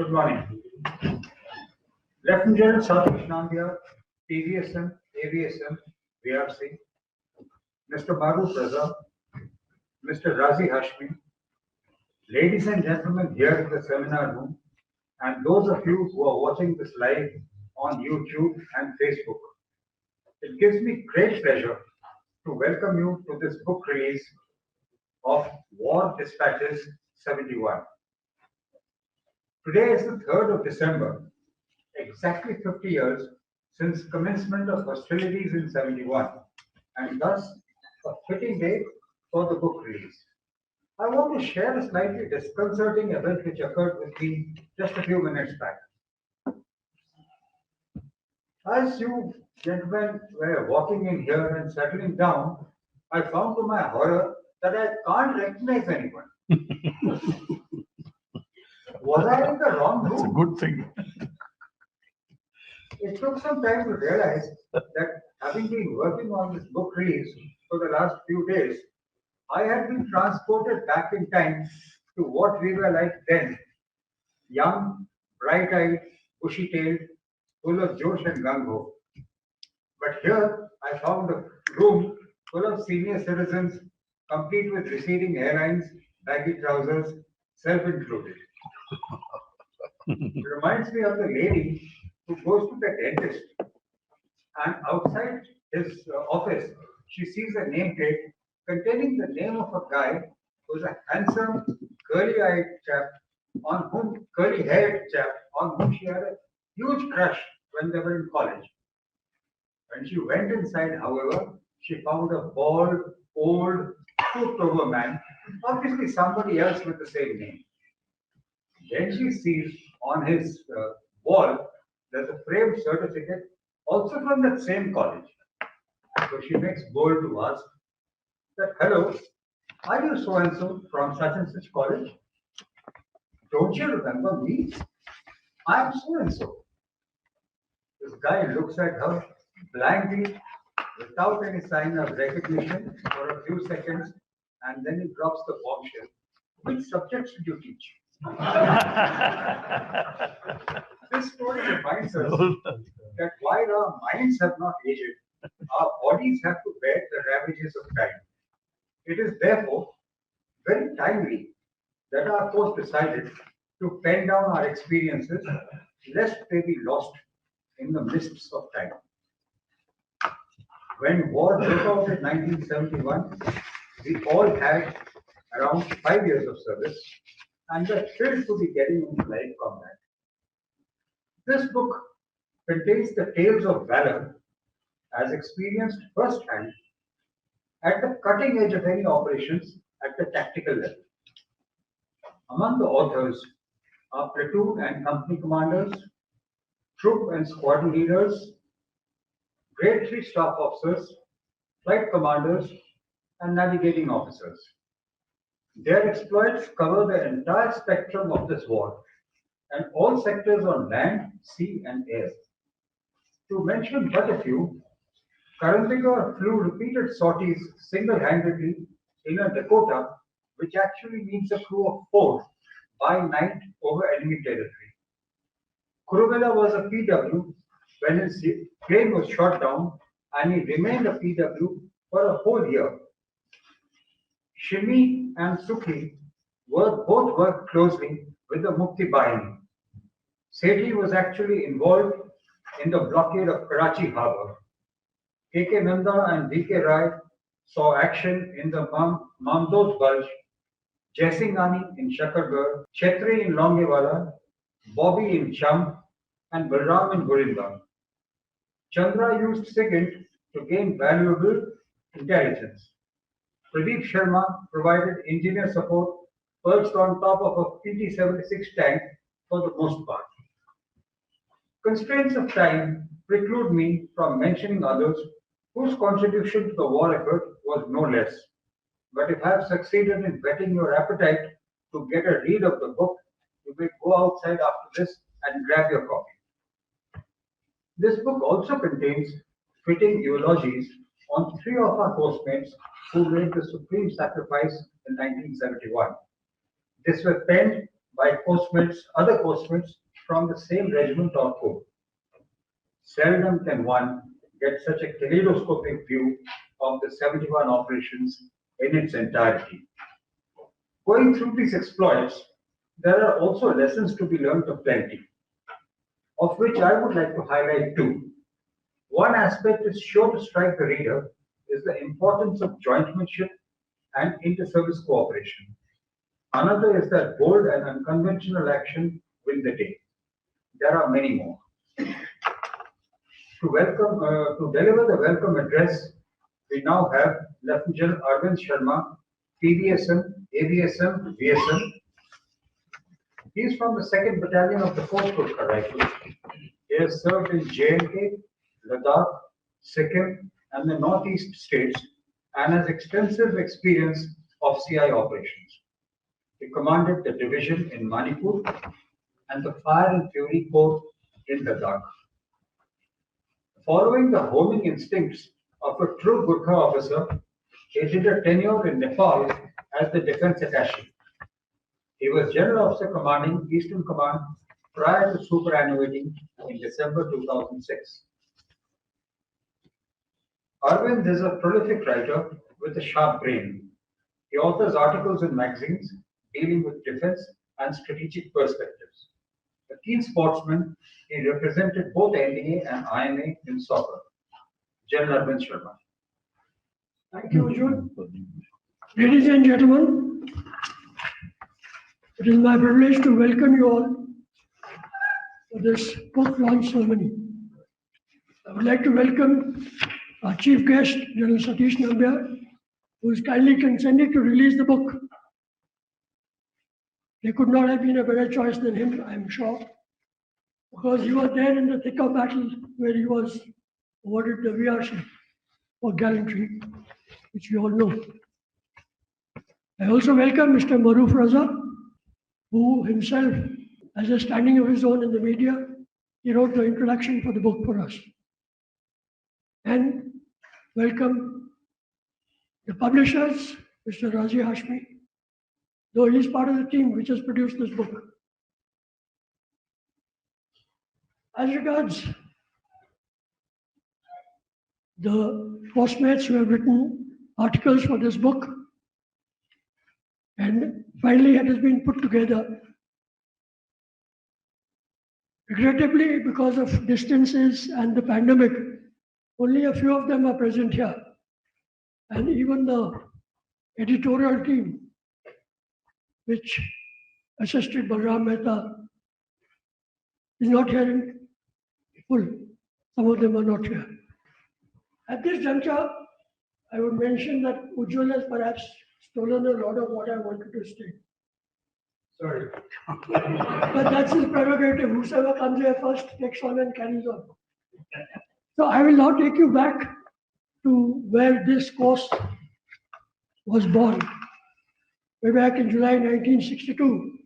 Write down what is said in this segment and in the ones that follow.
Good morning. Lieutenant General Satish Nandia, PVSM, AVSM, VRC, Mr. Maruf Raza, Mr. Razi Hashmi, ladies and gentlemen here in the seminar room, and those of you who are watching this live on YouTube and Facebook. It gives me great pleasure to welcome you to this book release of War Dispatches 71. Today is the 3rd of December, exactly 50 years since commencement of hostilities in 71, and thus a fitting date for the book release. I want to share a slightly disconcerting event which occurred with me just a few minutes back. As you gentlemen were walking in here and settling down, I found to my horror that I can't recognize anyone. Was I in the wrong That's a room? good thing. It took some time to realize that having been working on this book release for the last few days, I had been transported back in time to what we were like then. Young, bright-eyed, bushy-tailed, full of josh and gung-ho. But here I found a room full of senior citizens, complete with receding hairlines, baggy trousers, self-included. It reminds me of the lady who goes to the dentist, and outside his office, she sees a name plate containing the name of a guy who's a handsome, curly-eyed chap curly-haired chap on whom she had a huge crush when they were in college. When she went inside, however, she found a bald, old, stooped-over man, obviously somebody else with the same name. Then she sees on his wall there's a framed certificate, also from that same college. So she makes bold to ask that, hello, are you so and so from such and such college? Don't you remember me? I'm so and so. This guy looks at her blankly, without any sign of recognition, for a few seconds, and then he drops the bombshell. Which subjects did you teach? This story reminds us that while our minds have not aged, our bodies have to bear the ravages of time. It is therefore very timely that our course decided to pen down our experiences lest they be lost in the mists of time. When war broke out in 1971, we all had around 5 years of service and were thrilled to be getting into live combat. This book contains the tales of valor as experienced firsthand at the cutting edge of any operations at the tactical level. Among the authors are platoon and company commanders, troop and squadron leaders, grade 3 staff officers, flight commanders, and navigating officers. Their exploits cover the entire spectrum of this war and all sectors on land, sea, and air. To mention but a few, Karandigar flew repeated sorties single-handedly in a Dakota, which actually needs a crew of 4 by night over enemy territory. Kuruvilla was a PW when his plane was shot down, and he remained a PW for a whole year. Shimi and Sukhi both worked closely with the Mukti Bahini. Sethi was actually involved in the blockade of Karachi Harbour. K.K. Nanda and V.K. Rai saw action in the Mamdod Gulch, Jaisinghani in Shakargarh, Chetri in Longewala, Bobby in Cham, and Balram in Gorinda. Chandra used SIGINT to gain valuable intelligence. Pradeep Sharma provided engineer support perched on top of a PT-76 tank for the most part. Constraints of time preclude me from mentioning others whose contribution to the war effort was no less. But if I have succeeded in whetting your appetite to get a read of the book, you may go outside after this and grab your copy. This book also contains fitting eulogies on 3 of our postmates who made the supreme sacrifice in 1971. This was penned by other postmates from the same regiment or corps. Seldom can one get such a kaleidoscopic view of the 71 operations in its entirety. Going through these exploits, there are also lessons to be learned of plenty, of which I would like to highlight two. One aspect is sure to strike the reader is the importance of jointmanship and inter-service cooperation. Another is that bold and unconventional action win the day. There are many more. To deliver the welcome address, we now have Lieutenant General Arvind Sharma, PVSM, AVSM, VSM. He is from the 2nd Battalion of the 4th Gurkha Rifles. He has served in J&K, Ladakh, Sikkim, and the Northeast states, and has extensive experience of CI operations. He commanded the division in Manipur and the Fire and Fury Corps in Ladakh. Following the homing instincts of a true Gurkha officer, he did a tenure in Nepal as the defense attaché. He was General Officer commanding Eastern Command prior to superannuating in December 2006. Arvind is a prolific writer with a sharp brain. He authors articles in magazines dealing with defense and strategic perspectives. A keen sportsman, he represented both NDA and IMA in soccer. General Arvind Sharma. Thank you, Ujjwal. Ladies and gentlemen, it is my privilege to welcome you all for this book launch ceremony. I would like to welcome our chief guest, General Satish Nambiar, who has kindly consented to release the book. There could not have been a better choice than him, I am sure, because he was there in the thick of battle where he was awarded the VRC for gallantry, which we all know. I also welcome Mr. Maroof Raza, who himself has a standing of his own in the media. He wrote the introduction for the book for us. And welcome the publishers, Mr. Razi Hashmi, though he is part of the team which has produced this book. As regards the postmates who have written articles for this book, and finally it has been put together. Regrettably, because of distances and the pandemic, only a few of them are present here. And even the editorial team, which assisted Balram Mehta, is not here in full. Some of them are not here. At this juncture, I would mention that Ujjwal has perhaps stolen a lot of what I wanted to say. Sorry. But that's his prerogative. Whosoever comes here first takes on and carries on. So I will now take you back to where this course was born. Way back in July 1962,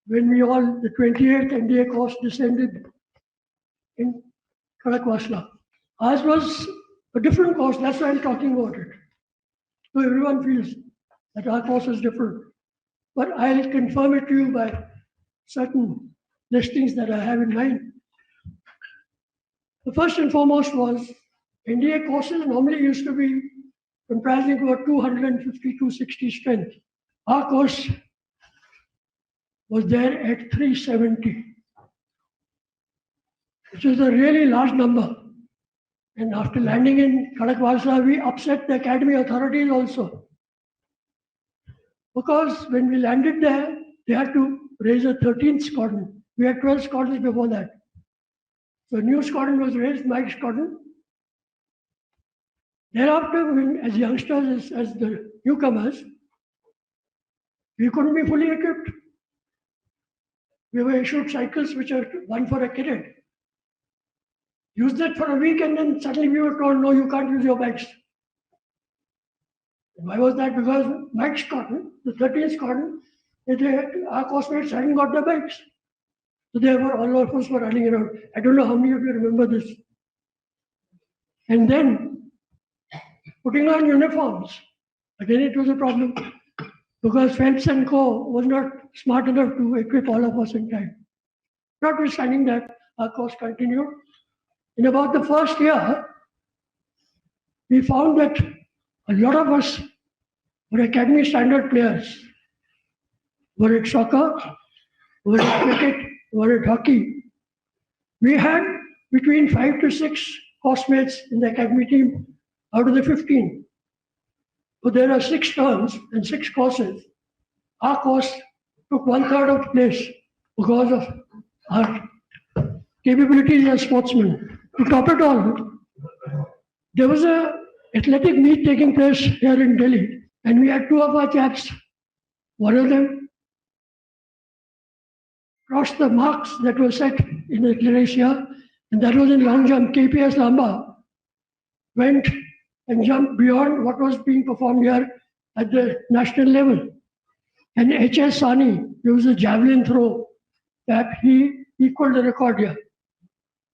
when we all, the 28th NDA course, descended in Khadakwasla. Ours was a different course, that's why I'm talking about it. So everyone feels that our course is different. But I'll confirm it to you by certain listings that I have in mind. The first and foremost was NDA courses normally used to be comprising about 250, 260 strength. Our course was there at 370, which is a really large number. And after landing in Khadakwasla, we upset the academy authorities also. Because when we landed there, they had to raise a 13th squadron. We had 12 squadrons before that. So a new squadron was raised, Mike Squadron. Thereafter, when, as youngsters, as the newcomers, we couldn't be fully equipped. We were issued cycles which are one for a cadet. Used that for a week and then suddenly we were told, no, you can't use your bikes. Why was that? Because Mike Squadron, the 13th squadron, our course-mates hadn't got their bikes. So therefore all of us were running around. I don't know how many of you remember this. And then putting on uniforms, again it was a problem. because Phelps and Co. was not smart enough to equip all of us in time. Notwithstanding that, our course continued. In about the first year, we found that a lot of us were academy standard players. Were it soccer, were it cricket, were it hockey. We had between 5 to 6 coursemates in the academy team out of the 15. So there are 6 terms and 6 courses. Our course took 1/3 of the place because of our capabilities as sportsmen. To top it all, there was a athletic meet taking place here in Delhi, and we had 2 of our chaps. One of them crossed the marks that were set in the Asia, and that was in long jump. KPS Lamba went and jumped beyond what was being performed here at the national level. And H.S. Sani used a javelin throw that he equaled the record here.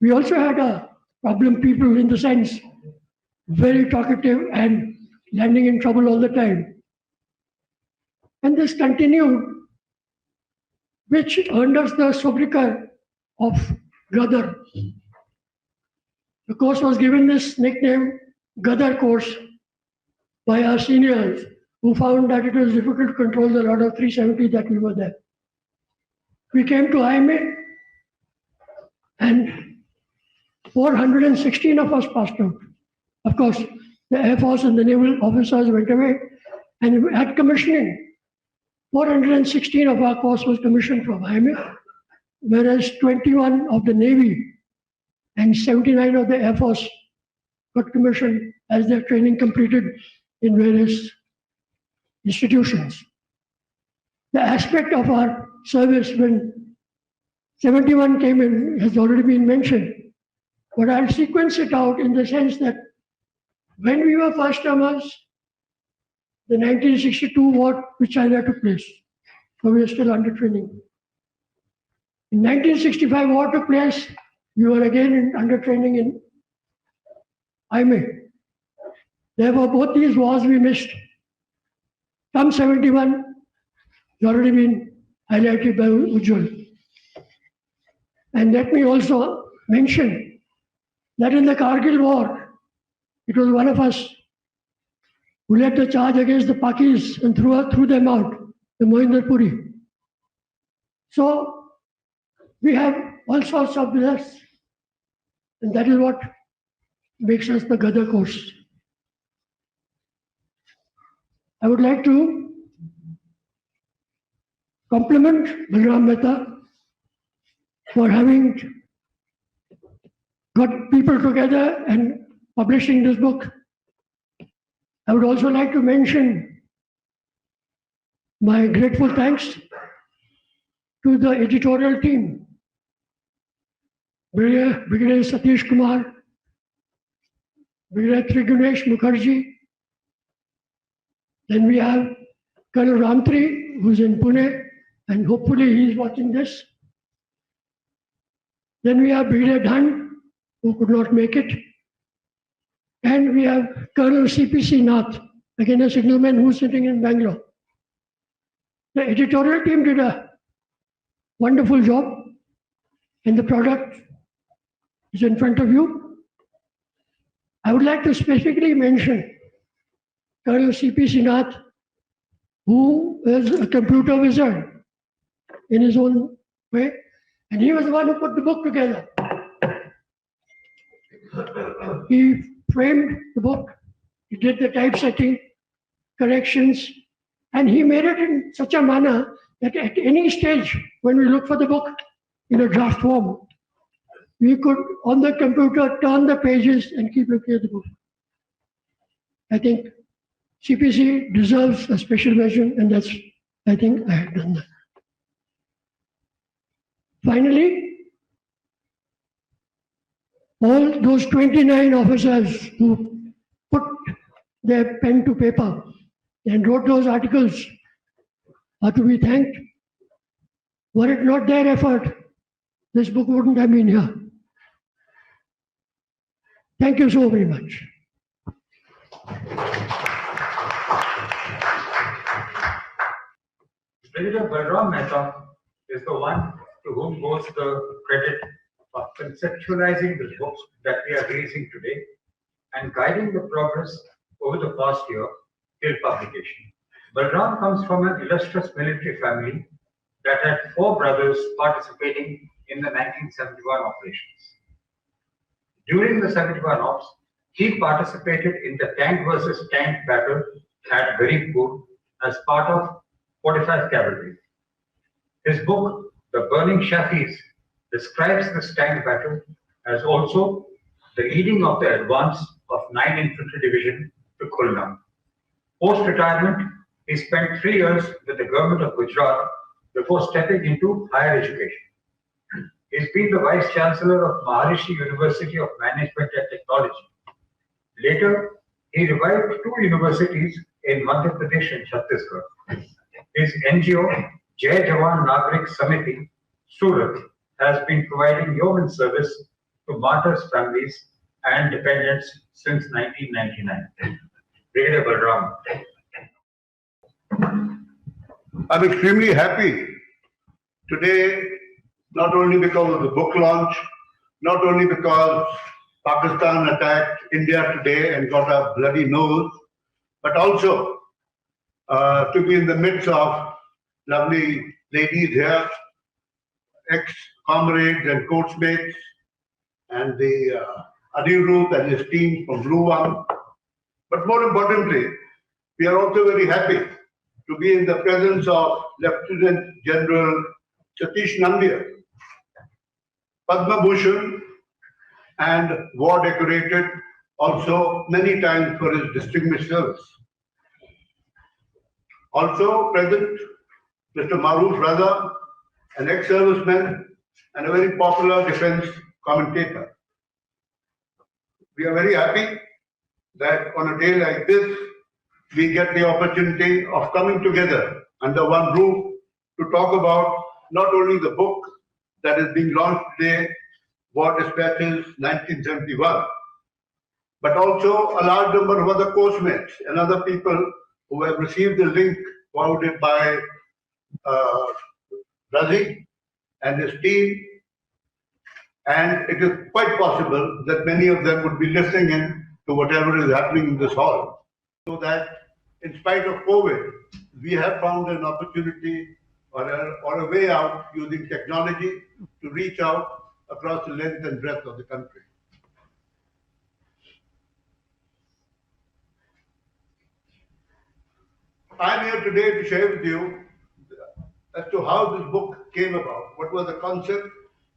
We also had a problem people in the sense, very talkative and landing in trouble all the time. And this continued, which earned us the sobriquet of Gadar. The course was given this nickname, Gadar course, by our seniors, who found that it was difficult to control the lot of 370 that we were there. We came to IMA, and 416 of us passed out. Of course, the Air Force and the naval officers went away, and at commissioning, 416 of our course was commissioned from IMA, whereas 21 of the Navy and 79 of the Air Force got commissioned as their training completed in various institutions. The aspect of our service when 71 came in has already been mentioned, but I'll sequence it out in the sense that when we were first termers, the 1962 war with China took place, so we were still under training. In 1965 war took place, we were again under training in IMA. Therefore, both these wars we missed. Come 71 has already been highlighted by Ujjwal. And let me also mention that in the Kargil war, it was one of us who led the charge against the Pakis and threw them out, the Mohinder Puri. So we have all sorts of this, and that is what makes us the Gadar course. I would like to compliment Balram Mehta for having got people together and publishing this book. I would also like to mention my grateful thanks to the editorial team, Brigadier Satish Kumar, Brigadier Trigunesh Mukherjee. Then we have Colonel Ramtri, who's in Pune, and hopefully he's watching this. Then we have Brigadier Dhan, who could not make it. And we have Colonel C.P.C. Nath, again a signalman who's sitting in Bangalore. The editorial team did a wonderful job, and the product is in front of you. I would like to specifically mention Colonel C.P.C. Nath, who is a computer wizard in his own way, and he was the one who put the book together. He framed the book, he did the typesetting, corrections, and he made it in such a manner that at any stage when we look for the book in a draft form, we could, on the computer, turn the pages and keep looking at the book. I think CPC deserves a special mention, and that's, I think I have done that. Finally, all those 29 officers who put their pen to paper and wrote those articles are to be thanked. Were it not their effort, this book wouldn't have been here. Thank you so very much. Brigadier Balram Mehta is the one to whom goes the credit of conceptualizing the books that we are releasing today and guiding the progress over the past year till publication. Balram comes from an illustrious military family that had four brothers participating in the 1971 operations. During the 71 ops, he participated in the tank versus tank battle at Garibpur as part of 45 Cavalry. His book, The Burning Shafis, describes this tank battle as also the leading of the advance of 9 Infantry Division to Khulna. Post-retirement, he spent 3 years with the government of Gujarat before stepping into higher education. He's been the Vice Chancellor of Maharishi University of Management and Technology. Later, he revived 2 universities in Madhya Pradesh and Chhattisgarh. His NGO, Jai Jawan Nagrik Samiti, Surat, has been providing yeoman service to martyrs' families and dependents since 1999. Brigadier Balram. I'm extremely happy today, not only because of the book launch, not only because Pakistan attacked India today and got a bloody nose, but also to be in the midst of lovely ladies here, ex-comrades and coachmates, and the Anirudh and his team from Blue One. But more importantly, we are also very happy to be in the presence of Lieutenant General Satish Nambiar, Padma Bhushan and war decorated also many times for his distinguished service. Also present, Mr. Maruf Raza, an ex-serviceman and a very popular defense commentator. We are very happy that on a day like this, we get the opportunity of coming together under one roof to talk about not only the book that is being launched today, War Dispatches 1971, but also a large number of other coachmates and other people who have received the link forwarded by Razi and his team. And it is quite possible that many of them would be listening in to whatever is happening in this hall. So that in spite of COVID, we have found an opportunity or a way out using technology to reach out across the length and breadth of the country. I'm here today to share with you as to how this book came about. What was the concept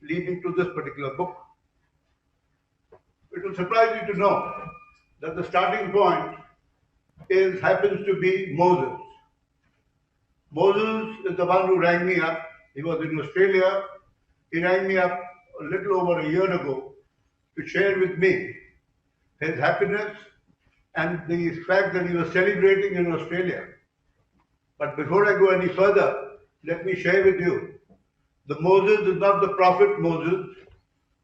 leading to this particular book? It will surprise you to know that the starting point happens to be Moses. Moses is the one who rang me up. He was in Australia. He rang me up a little over a year ago to share with me his happiness and the fact that he was celebrating in Australia. But before I go any further, let me share with you, the Moses is not the prophet Moses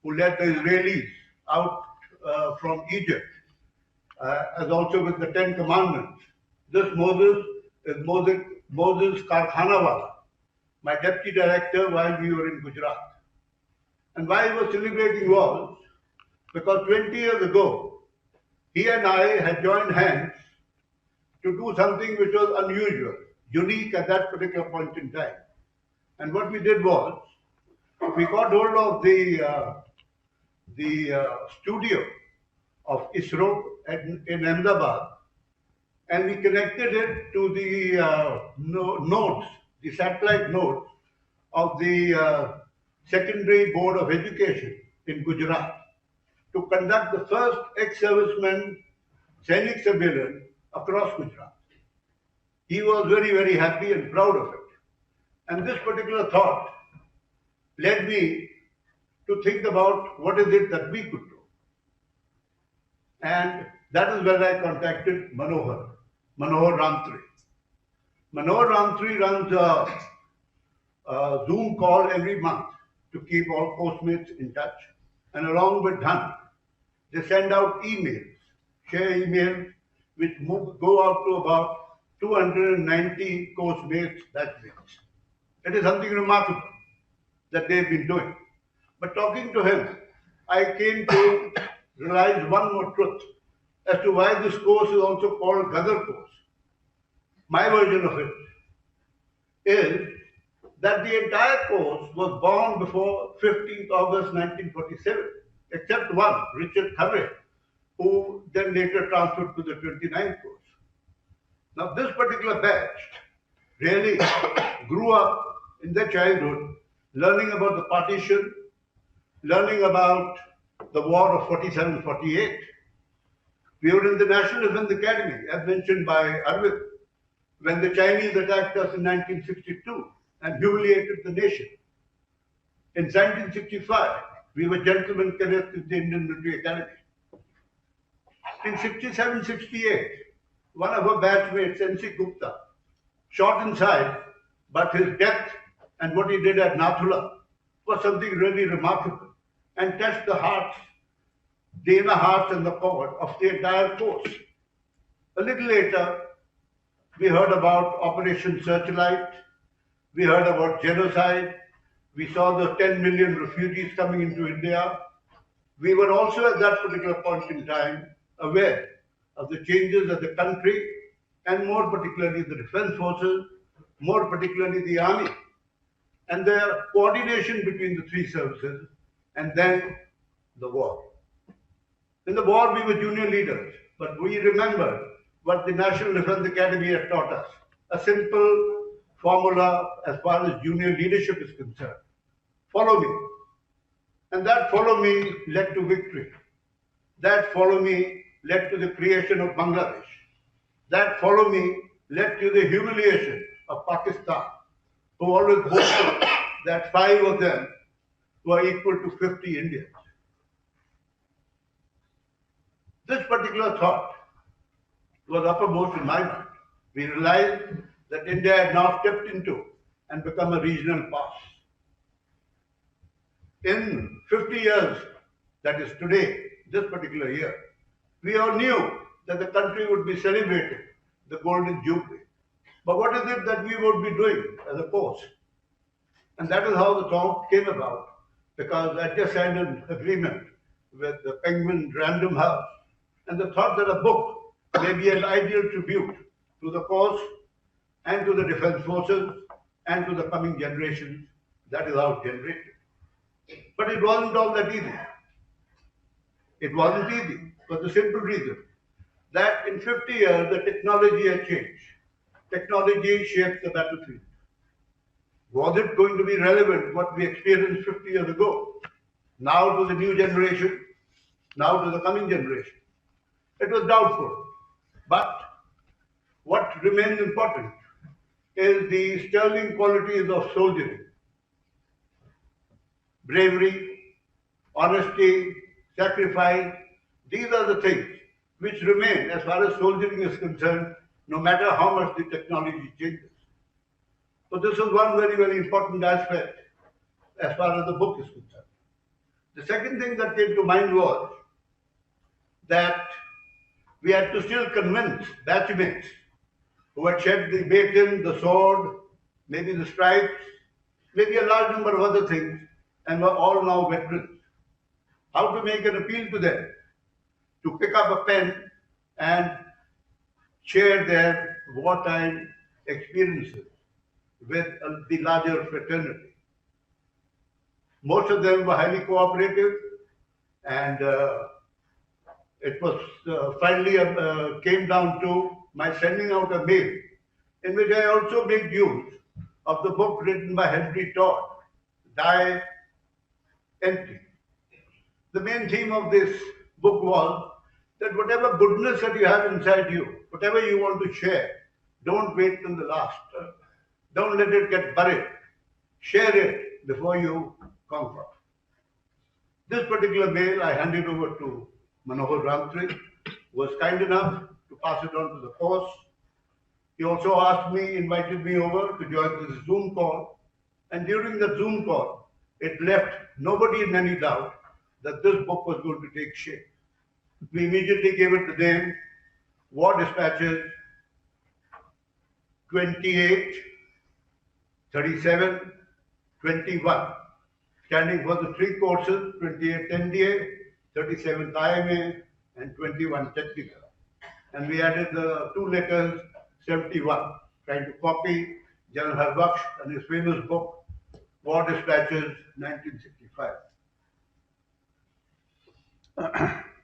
who led the Israelis out from Egypt, as also with the 10 Commandments. This Moses is Moses Karkhanawala, my deputy director while we were in Gujarat. And why he was celebrating was because 20 years ago, he and I had joined hands to do something which was unusual, unique at that particular point in time. And what we did was, we got hold of the studio of ISRO in Ahmedabad, and we connected it to the nodes, the satellite nodes of the Secondary Board of Education in Gujarat to conduct the first ex-serviceman Sainik civilian across Gujarat. He was very, very happy and proud of it. And this particular thought led me to think about what is it that we could do. And that is when I contacted Manohar Ramtri. Manohar Ramtri runs a Zoom call every month to keep all postmates in touch. And along with Dhan, they send out emails, share emails, which go out to about 290 postmates that week. It is something remarkable that they've been doing. But talking to him, I came to realize one more truth as to why this course is also called Ghazal course. My version of it is that the entire course was born before 15th August 1947, except one, Richard Thabre, who then later transferred to the 29th course. Now, this particular batch really grew up in their childhood learning about the partition, learning about the war of 47-48. We were in the National Defense Academy, as mentioned by Arvind, when the Chinese attacked us in 1962 and humiliated the nation. In 1965, we were gentlemen cadets in the Indian Military Academy. In 67-68, one of our batchmates, N.C. Gupta, shot inside, but his death and what he did at Nathula was something really remarkable and touched the hearts, the inner hearts and the core of the entire force. A little later, we heard about Operation Searchlight, we heard about genocide, we saw the 10 million refugees coming into India. We were also at that particular point in time aware of the changes of the country and more particularly the defense forces, more particularly the army, and the coordination between the three services, and then the war. In the war, we were junior leaders, but we remember what the National Defense Academy had taught us, a simple formula as far as junior leadership is concerned. Follow me. And that follow me led to victory. That follow me led to the creation of Bangladesh. That follow me led to the humiliation of Pakistan, who always boasted that 5 of them were equal to 50 Indians. This particular thought was uppermost in my mind. We realized that India had now stepped into and become a regional power. In 50 years, that is today, this particular year, we all knew that the country would be celebrating the Golden Jubilee. But what is it that we would be doing as a course? And that is how the talk came about, because I just signed an agreement with the Penguin Random House, and the thought that a book may be an ideal tribute to the cause and to the defense forces and to the coming generations, that is how it generated. But it wasn't all that easy. It wasn't easy for the simple reason that in 50 years the technology had changed. Technology shaped the battlefield. Was it going to be relevant what we experienced 50 years ago? Now to the new generation, now to the coming generation. It was doubtful. But what remains important is the sterling qualities of soldiering. Bravery, honesty, sacrifice, these are the things which remain as far as soldiering is concerned, no matter how much the technology changes. So this is one very, very important aspect as far as the book is concerned. The second thing that came to mind was that we had to still convince batchmates who had shed the bacon, the sword, maybe the stripes, maybe a large number of other things, and were all now veterans. How to make an appeal to them to pick up a pen and share their wartime experiences with the larger fraternity. Most of them were highly cooperative, and it was finally came down to my sending out a mail in which I also made use of the book written by Henry Todd, Die Empty. The main theme of this book was that whatever goodness that you have inside you, whatever you want to share, don't wait till the last. Don't let it get buried. Share it before you conquer. This particular mail I handed over to Manohar Ramtri, who was kind enough to pass it on to the course. He also asked me, invited me over to join this Zoom call. And during the Zoom call, it left nobody in any doubt that this book was going to take shape. We immediately gave it the name War Dispatches 28 3721, standing for the three courses, 28th NDA, 37th IMA, and 21 technical. And we added the two letters 71, trying to copy General Harbaksh and his famous book, War Dispatches, 1965.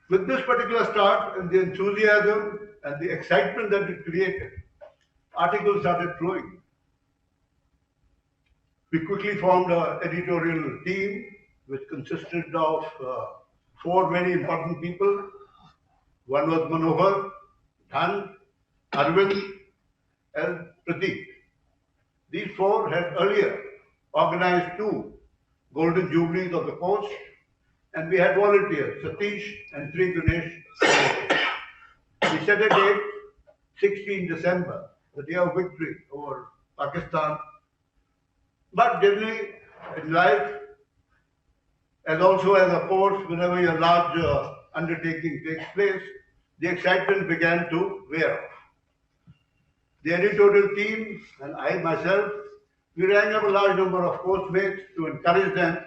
With this particular start and the enthusiasm and the excitement that it created, articles started flowing. We quickly formed an editorial team which consisted of four very important people. One was Manohar, Dhan, Arvind, and Pradeep. These four had earlier organized two Golden Jubilees of the Post, and we had volunteers, Satish and Sri Ganesh. We set a date, 16 December, the day of victory over Pakistan. But generally, in life, as also as a course, whenever a large undertaking takes place, the excitement began to wear off. The editorial team and I myself, we rang up a large number of course-mates to encourage them,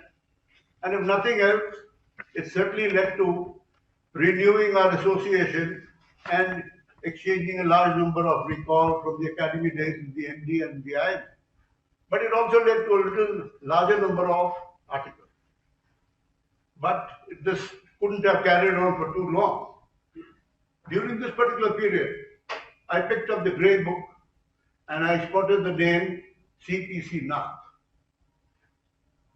and if nothing else, it certainly led to renewing our association and exchanging a large number of recalls from the academy days in the MD and the IM. But it also led to a little larger number of articles. But this couldn't have carried on for too long. During this particular period, I picked up the grey book and I spotted the name CPC Nath.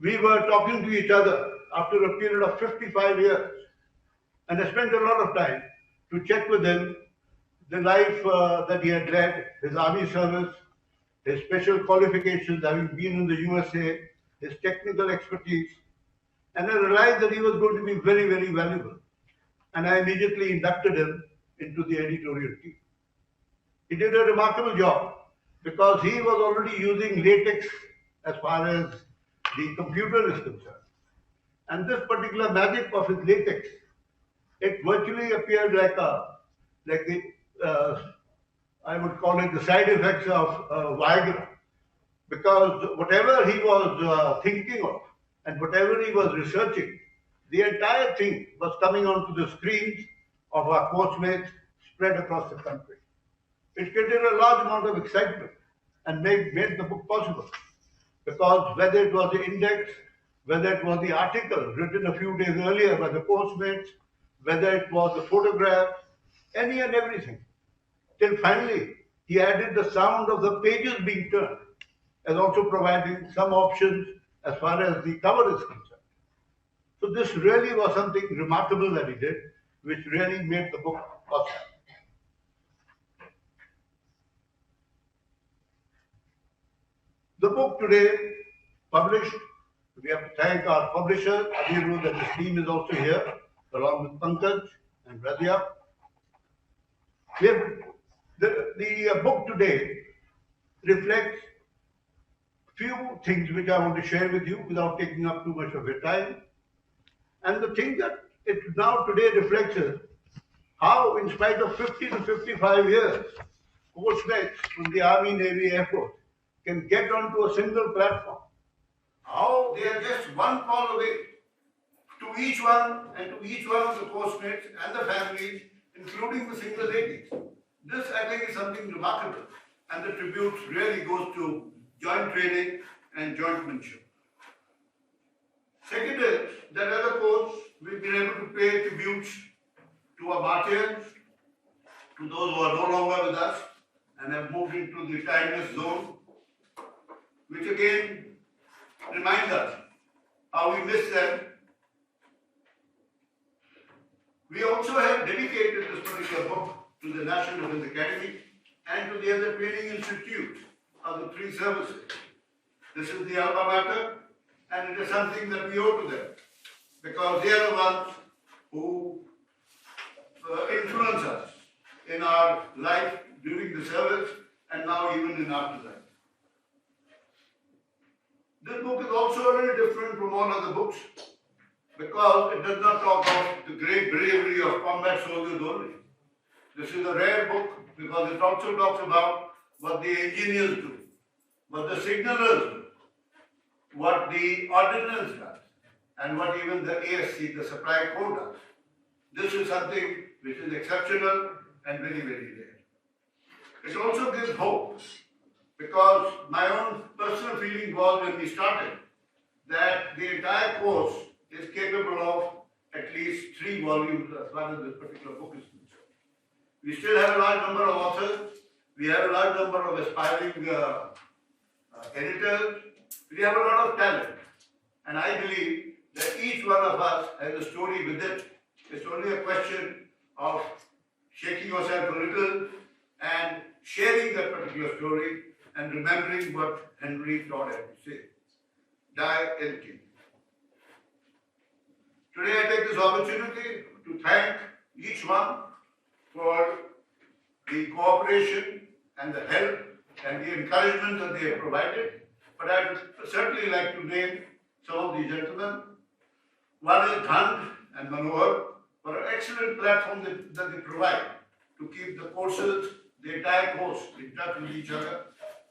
We were talking to each other after a period of 55 years, and I spent a lot of time to check with him the life that he had led, his army service, his special qualifications, having been in the USA, his technical expertise, and I realized that he was going to be very, very valuable. And I immediately inducted him into the editorial team. He did a remarkable job because he was already using latex as far as the computer is concerned. And this particular magic of his latex, it virtually appeared like the I would call it the side effects of Viagra, because whatever he was thinking of and whatever he was researching, the entire thing was coming onto the screens of our course-mates spread across the country. It created a large amount of excitement and made the book possible, because whether it was the index, whether it was the article written a few days earlier by the course-mates, whether it was the photograph, any and everything, till finally he added the sound of the pages being turned, as also providing some options as far as the cover is concerned. So this really was something remarkable that he did, which really made the book possible. The book today published, we have to thank our publisher, Anirudh, and his team is also here, along with Pankaj and Radhya. The book today reflects few things which I want to share with you without taking up too much of your time. And the thing that it now today reflects is how, in spite of 50 to 55 years, course-mates from the Army, Navy, Air Force can get onto a single platform. How they are just one call away to each one and to each one of the course-mates and the families, including the single ladies. This, I think, is something remarkable, and the tribute really goes to joint training and jointmanship. Second is that as a course, we've been able to pay tributes to our martyrs, to those who are no longer with us and have moved into the timeless zone, which again reminds us how we miss them. We also have dedicated this particular book to the National Defence Academy and to the other training institutes of the three services. This is the alma mater, and it is something that we owe to them, because they are the ones who influence us in our life during the service and now even in after life. This book is also very different from all other books because it does not talk about the great bravery of combat soldiers only. This is a rare book because it also talks about what the engineers do, what the signalers do, what the ordnance does, and what even the ASC, the supply code does. This is something which is exceptional and very, very rare. It also gives hope, because my own personal feeling was when we started that the entire course is capable of at least 3 volumes as far as this particular book is concerned. We still have a large number of authors, we have a large number of aspiring editors, we have a lot of talent, and I believe that each one of us has a story with it. It's only a question of shaking yourself a little and sharing that particular story and remembering what Henry Todd had to say. Die el king. Today I take this opportunity to thank each one for the cooperation and the help and the encouragement that they have provided. But I would certainly like to name some of these gentlemen. One is Dhand and Manohar for an excellent platform that they provide to keep the courses, the entire course, in touch with each other.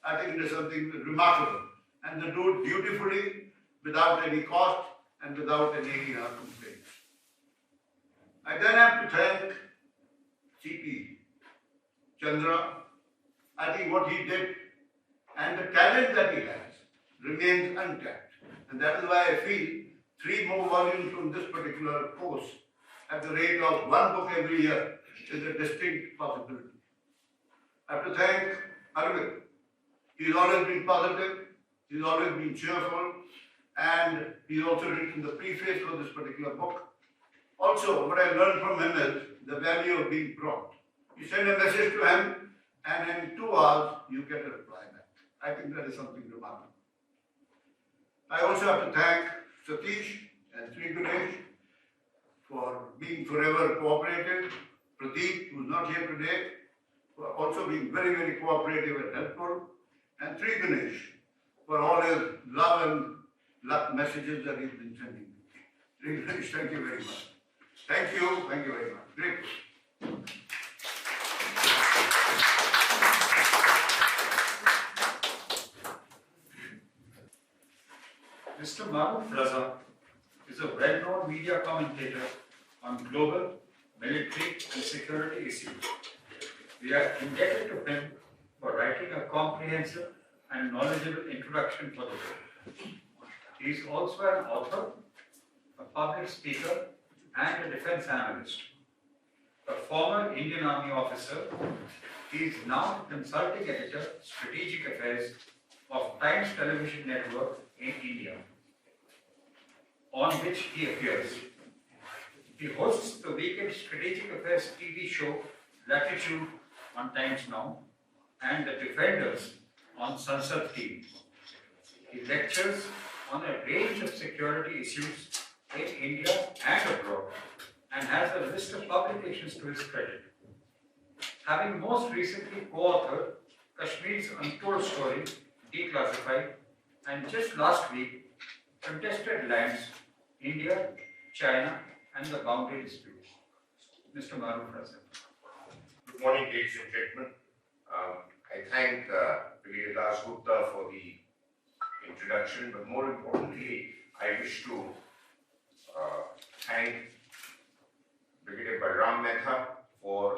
I think it is something remarkable. And they do it beautifully, without any cost and without any complaints. I then have to thank C.P. Chandra. I think what he did and the talent that he has remains untapped. And that is why I feel 3 more volumes from this particular course at the rate of 1 book every year is a distinct possibility. I have to thank Arvind. He's always been positive, he's always been cheerful, and he's also written the preface for this particular book. Also, what I learned from him is the value of being prompt. You send a message to him, and in 2 hours, you get a reply back. I think that is something remarkable. I also have to thank Satish and Sri Ganesh for being forever cooperative. Pradeep, who is not here today, for also being very, very cooperative and helpful. And Sri Ganesh for all his love and luck messages that he's been sending. Sri Ganesh, thank you very much. Thank you very much. Great. Mr. Maruf Raza is a well-known media commentator on global, military and security issues. We are indebted to him for writing a comprehensive and knowledgeable introduction for the book. He is also an author, a public speaker and a defense analyst. A former Indian Army officer, he is now consulting editor, Strategic Affairs of Times Television Network in India, on which he appears. He hosts the weekend Strategic Affairs TV show Latitude on Times Now and The Defenders on Sansad TV. He lectures on a range of security issues in India and abroad and has a list of publications to his credit. Having most recently co-authored Kashmir's Untold Story, Declassified, and just last week, Contested Lands, India, China, and the Boundary Dispute. Mr. Maruf Raza. Good morning, ladies and gentlemen. I thank Brigadier Das Gupta for the introduction, but more importantly, I wish to thank Brigadier Balram Mehta for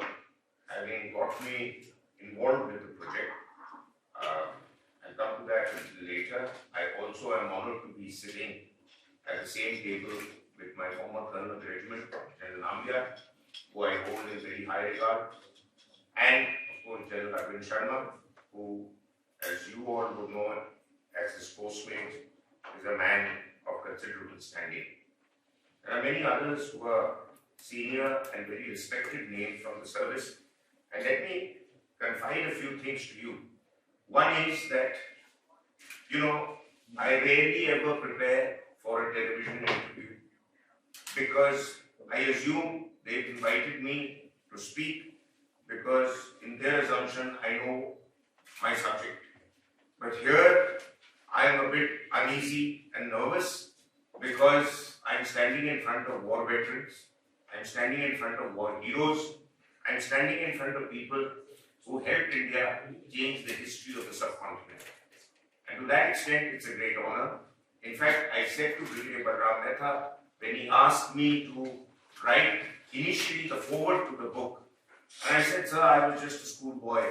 having got me involved with the project. I'll come to that a little later. I also am honored to be sitting at the same table with my former colonel of the regiment, General Nambiar, who I hold in very high regard, and of course General Arvind Sharma, who, as you all would know as his postmate, is a man of considerable standing. There are many others who are senior and very respected names from the service, and let me confide a few things to you. One is that, I rarely ever prepare for a television interview because I assume they've invited me to speak because in their assumption I know my subject. But here I am a bit uneasy and nervous because I'm standing in front of war veterans, I'm standing in front of war heroes, I'm standing in front of people who helped India change the history of the subcontinent. And to that extent, it's a great honor. In fact, I said to Brigadier Balram Mehta, when he asked me to write initially the foreword to the book, and I said, sir, I was just a schoolboy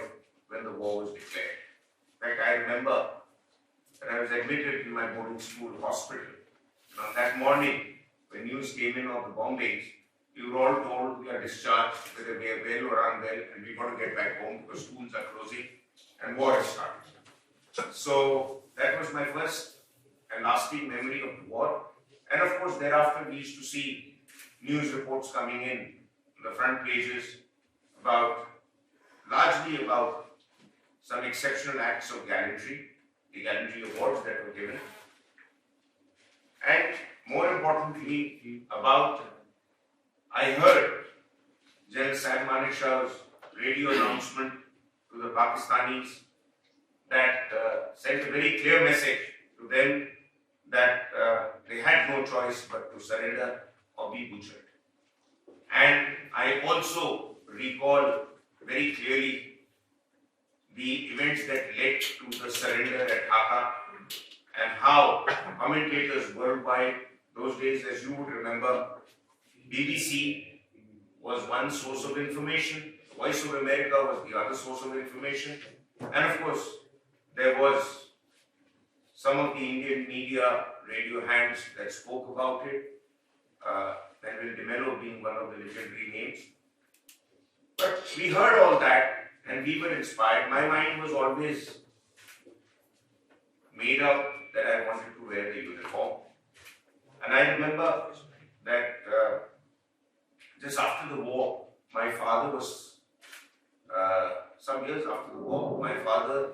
when the war was declared. In fact, I remember that I was admitted in my boarding school hospital. And on that morning, when news came in of the bombings, we were all told we are discharged, whether we are well or unwell, and we've got to get back home because schools are closing and war has started. So that was my first and lasting memory of the war. And of course, thereafter, we used to see news reports coming in the front pages largely about some exceptional acts of gallantry, the gallantry awards that were given, and more importantly, I heard General Sam Manekshaw's radio announcement to the Pakistanis that sent a very clear message to them that they had no choice but to surrender or be butchered. And I also recall very clearly the events that led to the surrender at Dhaka and how commentators worldwide, those days, as you would remember, BBC was one source of information, Voice of America was the other source of information, and of course, there was some of the Indian media radio hands that spoke about it, Melville DeMello being one of the legendary names. But we heard all that and we were inspired. My mind was always made up that I wanted to wear the uniform. And I remember that just after the war, my father was, some years after the war, my father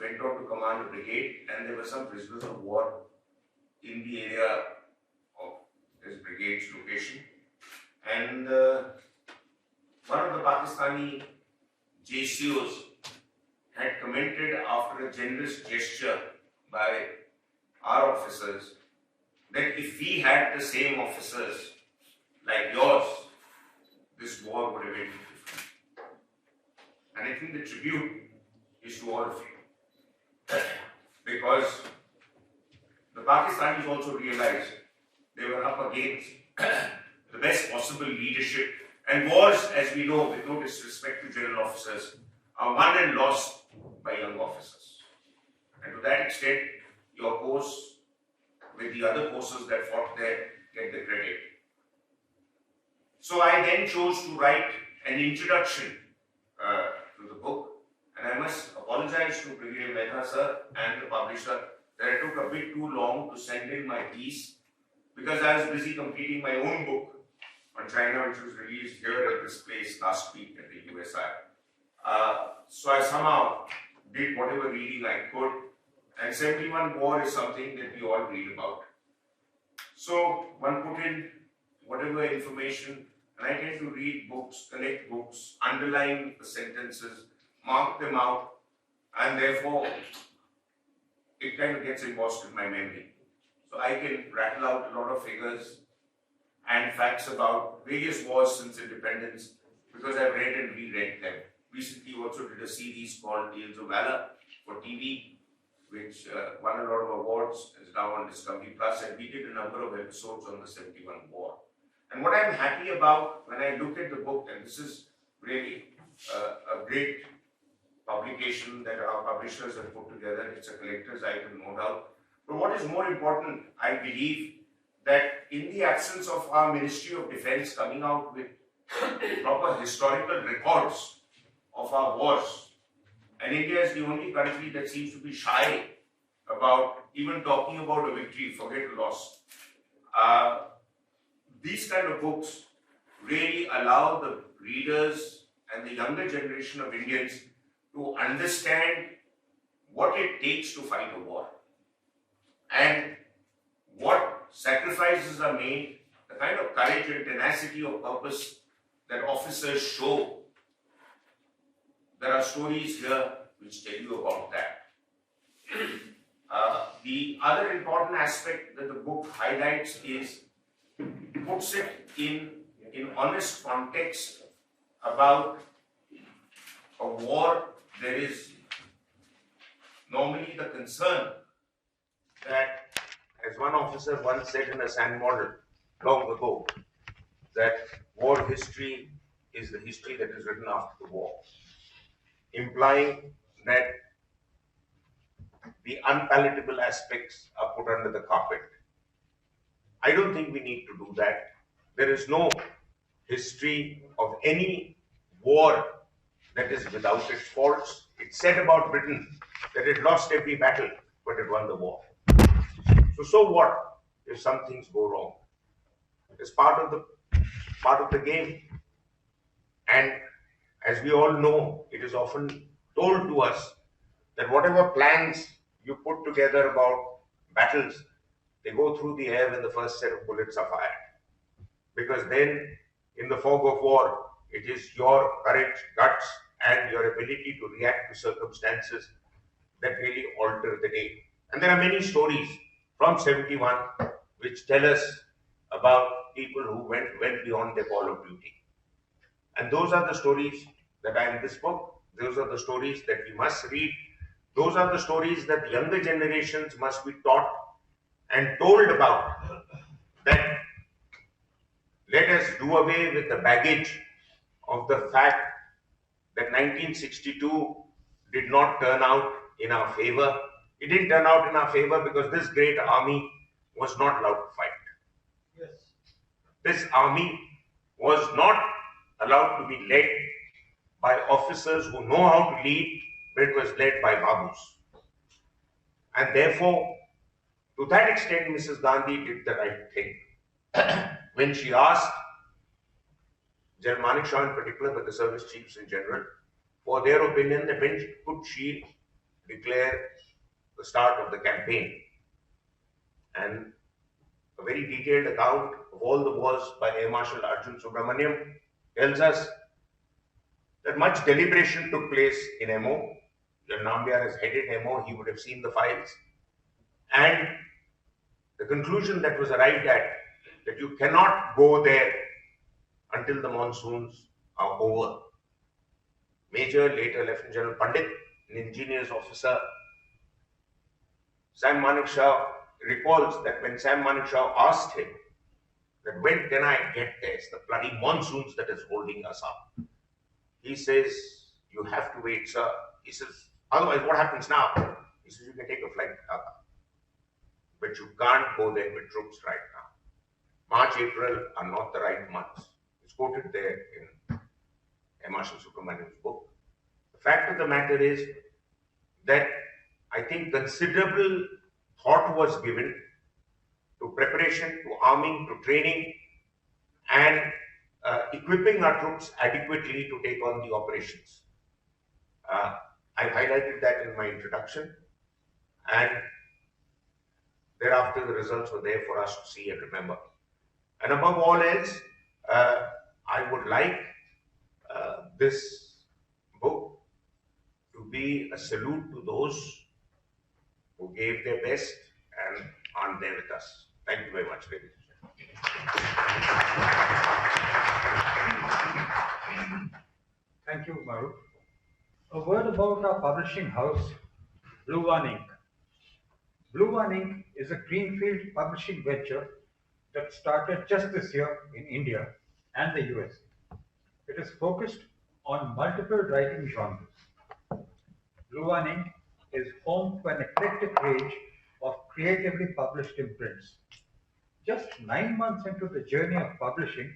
went on to command a brigade and there were some prisoners of war in the area of his brigade's location. And one of the Pakistani JCOs had commented after a generous gesture by our officers that if we had the same officers like yours, this war would have been different. And I think the tribute is to all of you. Because the Pakistanis also realized they were up against the best possible leadership. And wars, as we know, with no disrespect to general officers, are won and lost by young officers. And to that extent, your course, with the other courses that fought there, get the credit. So I then chose to write an introduction to the book. And I must apologize to Brigadier Mehta sir and the publisher that it took a bit too long to send in my piece because I was busy completing my own book on China, which was released here at this place last week at the USI. So I somehow did whatever reading I could, and 71 war is something that we all read about. So one put in whatever information, and I tend to read books, collect books, underline the sentences, mark them out, and therefore it kind of gets embossed in my memory. So I can rattle out a lot of figures and facts about various wars since independence because I've read and reread them. Recently also did a series called Tales of Valor for TV, which won a lot of awards, is now on Discovery Plus, and we did a number of episodes on the 71 war. And what I'm happy about when I look at the book, and this is really a great publication that our publishers have put together, it's a collector's item, no doubt. But what is more important, I believe, that in the absence of our Ministry of Defense coming out with proper historical records of our wars, and India is the only country that seems to be shy about even talking about a victory, forget a loss. These kind of books really allow the readers and the younger generation of Indians to understand what it takes to fight a war and what sacrifices are made, the kind of courage and tenacity of purpose that officers show. There are stories here which tell you about that. The other important aspect that the book highlights is puts it in honest context about a war. There is normally the concern that, as one officer once said in a sand model long ago, that war history is the history that is written after the war, implying that the unpalatable aspects are put under the carpet. I don't think we need to do that. There is no history of any war that is without its faults. It's said about Britain that it lost every battle, but it won the war. So what if some things go wrong? It is part of the game. And as we all know, it is often told to us that whatever plans you put together about battles, they go through the air when the first set of bullets are fired. Because then, in the fog of war, it is your courage, guts, and your ability to react to circumstances that really alter the day. And there are many stories from 71 which tell us about people who went well beyond their call of duty. And those are the stories that are in this book. Those are the stories that we must read. Those are the stories that the younger generations must be taught and told about. That let us do away with the baggage of the fact that 1962 did not turn out in our favor. It didn't turn out in our favor because this great army was not allowed to fight. Yes. This army was not allowed to be led by officers who know how to lead, but it was led by babus. And therefore, to that extent, Mrs. Gandhi did the right thing. When she asked General Manekshaw in particular, but the service chiefs in general, for their opinion that when could she declare the start of the campaign. And a very detailed account of all the wars by Air Marshal Arjun Subramaniam tells us that much deliberation took place in MO. General Nambiar has headed MO, he would have seen the files. And the conclusion that was arrived at, that you cannot go there until the monsoons are over. Major, later Lieutenant General Pandit, an ingenious officer, Sam Manekshaw recalls that when Sam Manekshaw asked him that when can I get there, it's the bloody monsoons that is holding us up. He says, you have to wait, sir. He says, otherwise what happens now? He says, you can take a flight to Dhaka, but you can't go there with troops right now. March, April are not the right months. It's quoted there in Air Marshal Subramaniam's book. The fact of the matter is that I think considerable thought was given to preparation, to arming, to training, and equipping our troops adequately to take on the operations. I've highlighted that in my introduction, and thereafter the results were there for us to see and remember. And above all else, I would like this book to be a salute to those who gave their best and aren't there with us. Thank you very much, ladies and gentlemen. Thank you, Maru. A word about our publishing house, Blue One Ink. Blue One Ink is a greenfield publishing venture that started just this year in India and the US. It is focused on multiple writing genres. Blue One Ink is home to an eclectic range of creatively published imprints. Just 9 months into the journey of publishing,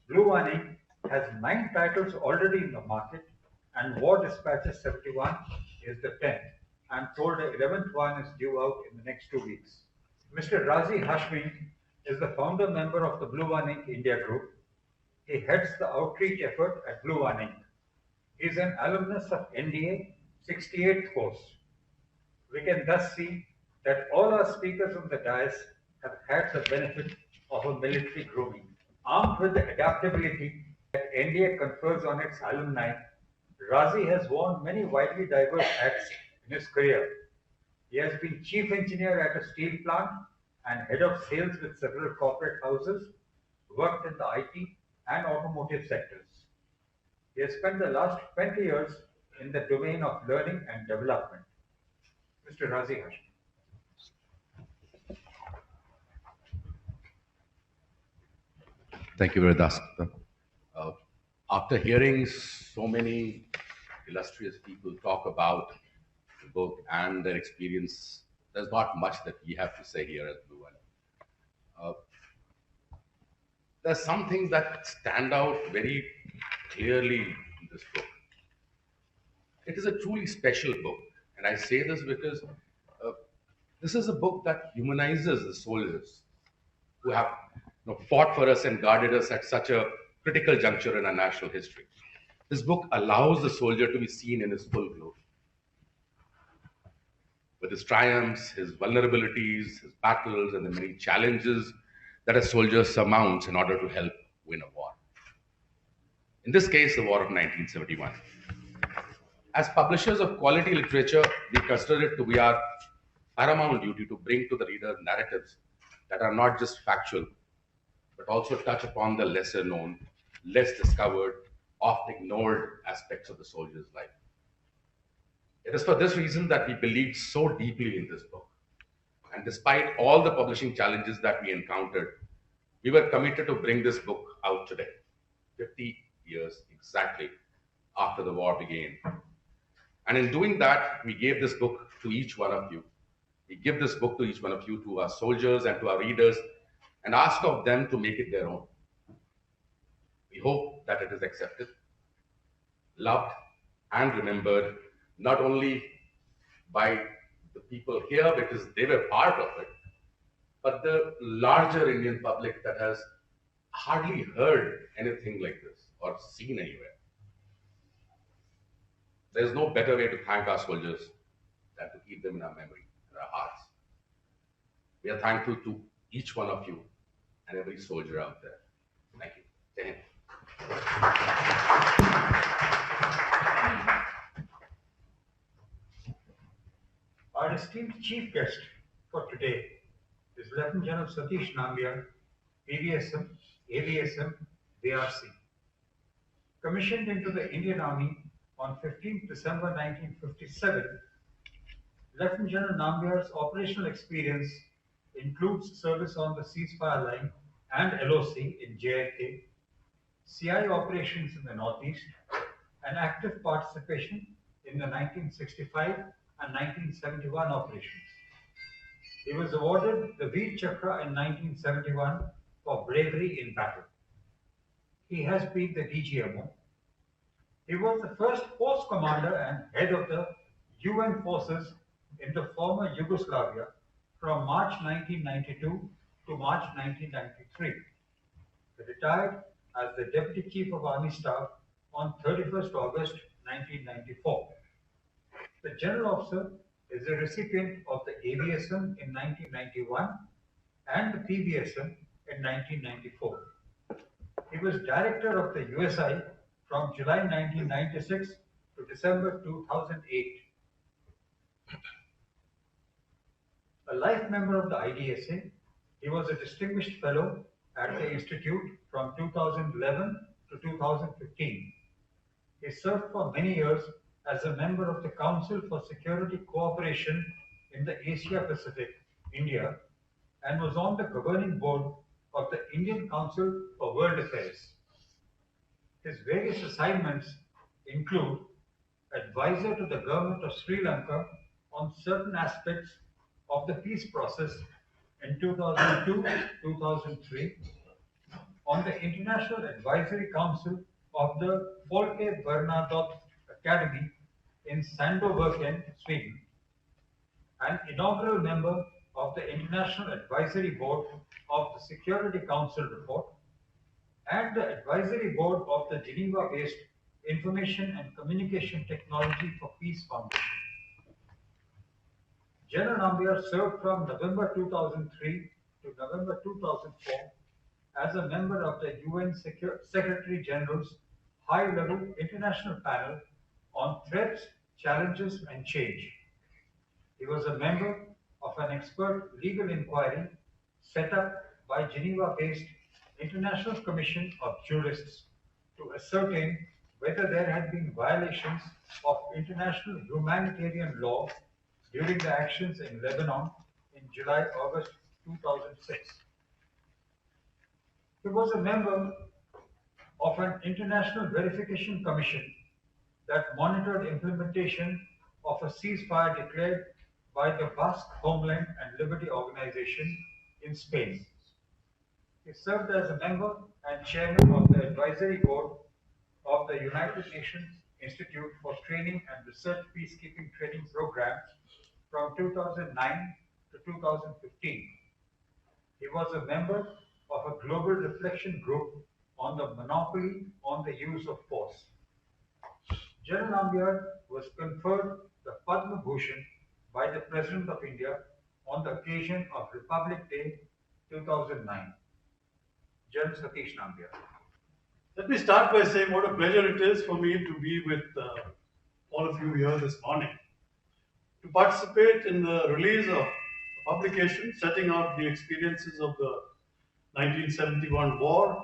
Blue One Ink has 9 titles already in the market, and War Dispatches 71 is the 10th. I'm told the 11th one is due out in the next 2 weeks. Mr. Razi Hashmi is the founder member of the Blue One Ink India Group. He heads the outreach effort at Blue One Ink. He is an alumnus of NDA 68th course. We can thus see that all our speakers on the dais have had the benefit of a military grooming. Armed with the adaptability that NDA confers on its alumni, Razi has worn many widely diverse hats in his career. He has been chief engineer at a steel plant and head of sales with several corporate houses, worked in the IT and automotive sectors. He has spent the last 20 years in the domain of learning and development. Mr. Razi Hashmi. Thank you, Vedas. After hearing so many illustrious people talk about the book and their experience, there's not much that we have to say here at Blue One. Uh, there's some things that stand out very clearly in this book. It is a truly special book, and I say this because this is a book that humanizes the soldiers who have fought for us and guarded us at such a critical juncture in our national history. This book allows the soldier to be seen in his full glory, with his triumphs, his vulnerabilities, his battles, and the many challenges that a soldier surmounts in order to help win a war. In this case, the War of 1971. As publishers of quality literature, we consider it to be our paramount duty to bring to the reader narratives that are not just factual, but also touch upon the lesser known, less discovered, oft ignored aspects of the soldier's life. It is for this reason that we believed so deeply in this book. And despite all the publishing challenges that we encountered, we were committed to bring this book out today, 50 years exactly after the war began. And in doing that, we gave this book to each one of you. We give this book to each one of you, to our soldiers and to our readers, and ask of them to make it their own. We hope that it is accepted, loved, and remembered, not only by the people here because they were part of it, but the larger Indian public that has hardly heard anything like this or seen anywhere. There's no better way to thank our soldiers than to keep them in our memory and our hearts. We are thankful to each one of you and every soldier out there. Thank you. Jai Hind. Our esteemed chief guest for today is Lieutenant General Satish Nambiar, PVSM, AVSM, VRC. Commissioned into the Indian Army on 15 December 1957, Lieutenant General Nambiar's operational experience includes service on the ceasefire line and LOC in JNK, CI operations in the Northeast, and active participation in the 1965 and 1971 operations. He was awarded the Veer Chakra in 1971 for bravery in battle. He has been the DGMO. He was the first force commander and head of the UN forces in the former Yugoslavia from March 1992 to March 1993. He retired as the Deputy Chief of Army Staff on 31st August 1994. The General Officer is a recipient of the AVSM in 1991 and the PVSM in 1994. He was Director of the USI from July 1996 to December 2008. A life member of the IDSA, he was a Distinguished Fellow at the Institute from 2011 to 2015. He served for many years as a member of the Council for Security Cooperation in the Asia Pacific, India, and was on the governing board of the Indian Council for World Affairs. His various assignments include advisor to the government of Sri Lanka on certain aspects of the peace process in 2002-2003, on the International Advisory Council of the Folke Bernadotte Academy in Sandöbergen, Sweden, an inaugural member of the International Advisory Board of the Security Council report, and the Advisory Board of the Geneva-based Information and Communication Technology for Peace Foundation. General Nambiar served from November 2003 to November 2004 as a member of the UN Secretary General's high-level international panel on threats, challenges, and change. He was a member of an expert legal inquiry set up by Geneva-based International Commission of Jurists to ascertain whether there had been violations of international humanitarian law during the actions in Lebanon in July-August 2006. He was a member of an international verification commission that monitored implementation of a ceasefire declared by the Basque Homeland and Liberty Organization in Spain. He served as a member and chairman of the advisory board of the United Nations Institute for Training and Research Peacekeeping Training Program from 2009 to 2015. He was a member of a global reflection group on the monopoly on the use of force. General Nambiar was conferred the Padma Bhushan by the President of India on the occasion of Republic Day 2009. General Satish Nambiar. Let me start by saying what a pleasure it is for me to be with all of you here this morning to participate in the release of a publication setting out the experiences of the 1971 war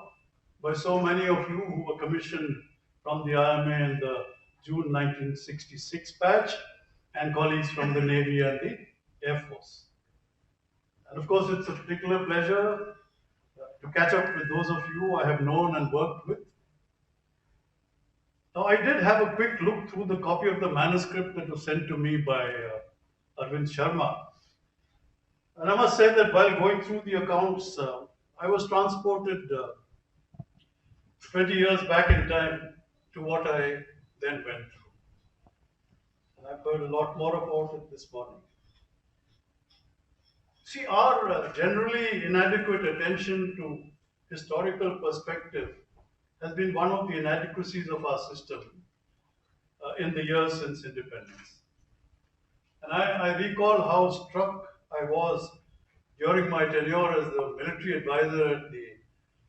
by so many of you who were commissioned from the IMA in the June 1966 batch and colleagues from the Navy and the Air Force. And of course, it's a particular pleasure to catch up with those of you I have known and worked with. Now, I did have a quick look through the copy of the manuscript that was sent to me by Arvind Sharma. And I must say that while going through the accounts, I was transported 20 years back in time to what I then went through. And I've heard a lot more about it this morning. See, our generally inadequate attention to historical perspective has been one of the inadequacies of our system in the years since independence. And I recall how struck I was during my tenure as the military advisor at the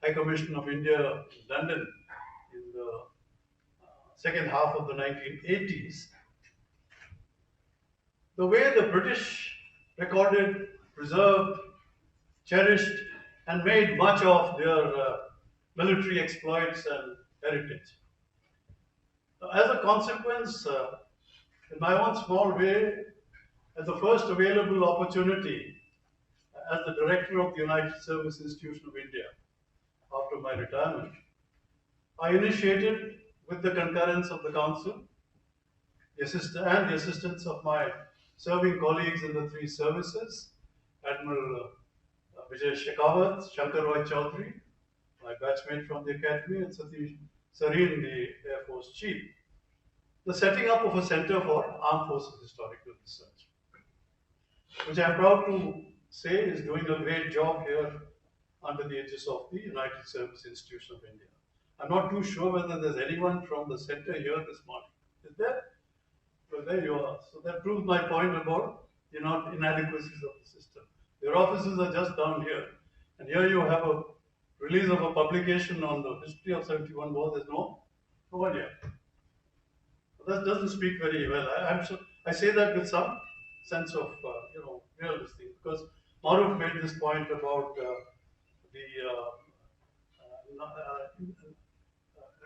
High Commission of India in London in the second half of the 1980s, the way the British recorded, preserved, cherished, and made much of their military exploits and heritage. As a consequence, in my own small way, as the first available opportunity as the director of the United Service Institution of India after my retirement, I initiated, with the concurrence of the council, and the assistance of my serving colleagues in the three services, Admiral Vijay Shekhawat, Shankar Roy Chaudhary, my batchmate from the academy, and Satish Sareen, the Air Force Chief, the setting up of a Center for Armed Forces Historical Research, which I'm proud to say is doing a great job here under the aegis of the United Service Institution of India. I'm not too sure whether there's anyone from the center here this morning. Is there? Well, there you are. So that proves my point about the inadequacies of the system. Your offices are just down here. And here you have a release of a publication on the history of 71 war. There's no one here. That doesn't speak very well. I say that with some sense of realism, because Maruf made this point about the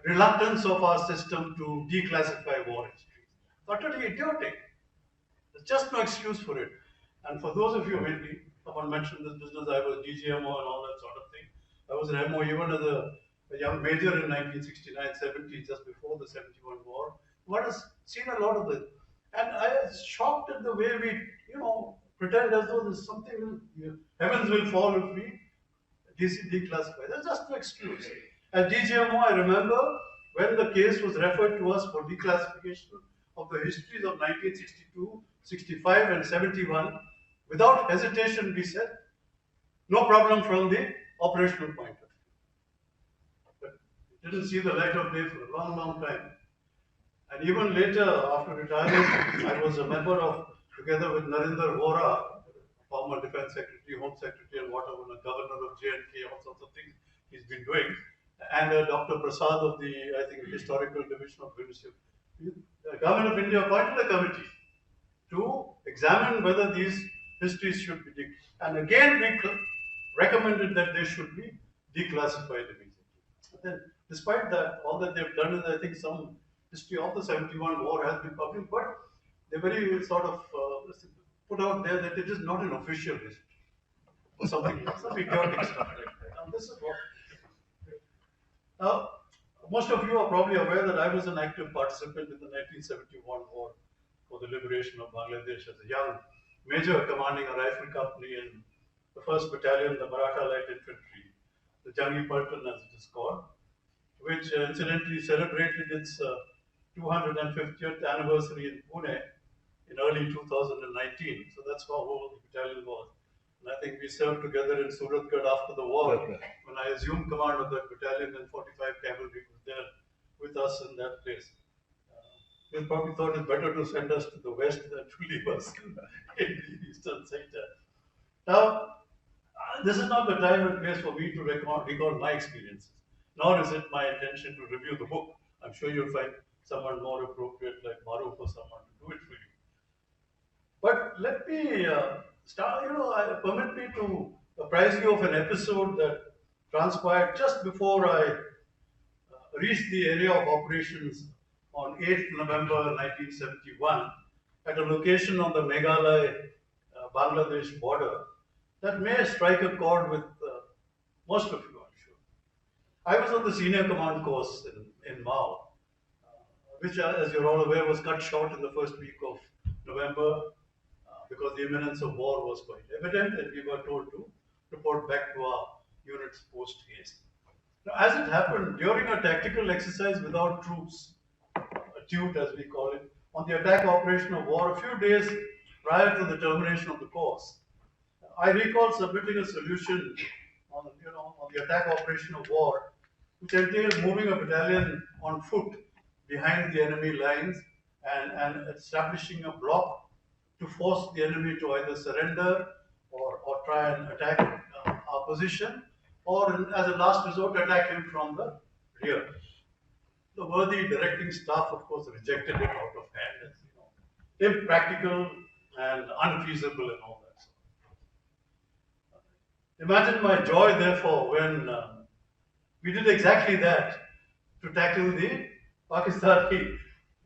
reluctance of our system to declassify war history. Utterly idiotic. There's just no excuse for it. And for those of you, maybe someone mentioned this business, I was DGMO and all that sort of thing. I was an MO even as a young major in 1969-70, just before the 71 war. One has seen a lot of this. And I was shocked at the way we, pretend as though there's something, heavens will fall if we declassify. There's just no excuse. At DGMO, I remember when the case was referred to us for declassification of the histories of 1962, 65, and 71, without hesitation, we said, no problem from the operational point of view. But it didn't see the light of day for a long, long time. And even later, after retirement, I was a member of, together with Narinder Vora, former Defense Secretary, Home Secretary, and whatever, the Governor of J&K, all sorts of things he's been doing, and Dr. Prasad of the, I think, Historical Division of Leadership. The Government of India appointed a committee to examine whether these histories should be and again we recommended that they should be declassified immediately. But then, despite that, all that they've done is, I think, some history of the 71 war has been published, but they very sort of put out there that it is not an official history or something, some idiotic stuff like that. And this is what. Now, most of you are probably aware that I was an active participant in the 1971 war for the liberation of Bangladesh as a young major commanding a rifle company in the 1st Battalion, the Maratha Light Infantry, the Jangi Paltan as it is called, which incidentally celebrated its 250th anniversary in Pune in early 2019. So that's how old the battalion was. And I think we served together in Suratgarh after the war. When I assumed command of that battalion, and 45 cavalry was there with us in that place. They probably thought it better to send us to the west than to leave us in the eastern sector. Now, this is not the time and place for me to recall my experiences, nor is it my intention to review the book. I'm sure you'll find someone more appropriate like Maru for someone to do it for you. But let me permit me to apprise you of an episode that transpired just before I reached the area of operations on 8th November 1971 at a location on the Meghalaya-Bangladesh border that may strike a chord with most of you, I'm sure. I was on the senior command course in Mao, which, as you're all aware, was cut short in the first week of November because the imminence of war was quite evident, and we were told to report back to our units post haste. Now, as it happened, during a tactical exercise without troops, a TUT as we call it, on the attack operation of war, a few days prior to the termination of the course, I recall submitting a solution on the attack operation of war, which entailed moving a battalion on foot behind the enemy lines and establishing a block to force the enemy to either surrender or try and attack our position, or as a last resort, attack him from the rear. The worthy directing staff, of course, rejected it out of hand as impractical and unfeasible and all that. Imagine my joy, therefore, when we did exactly that to tackle the Pakistani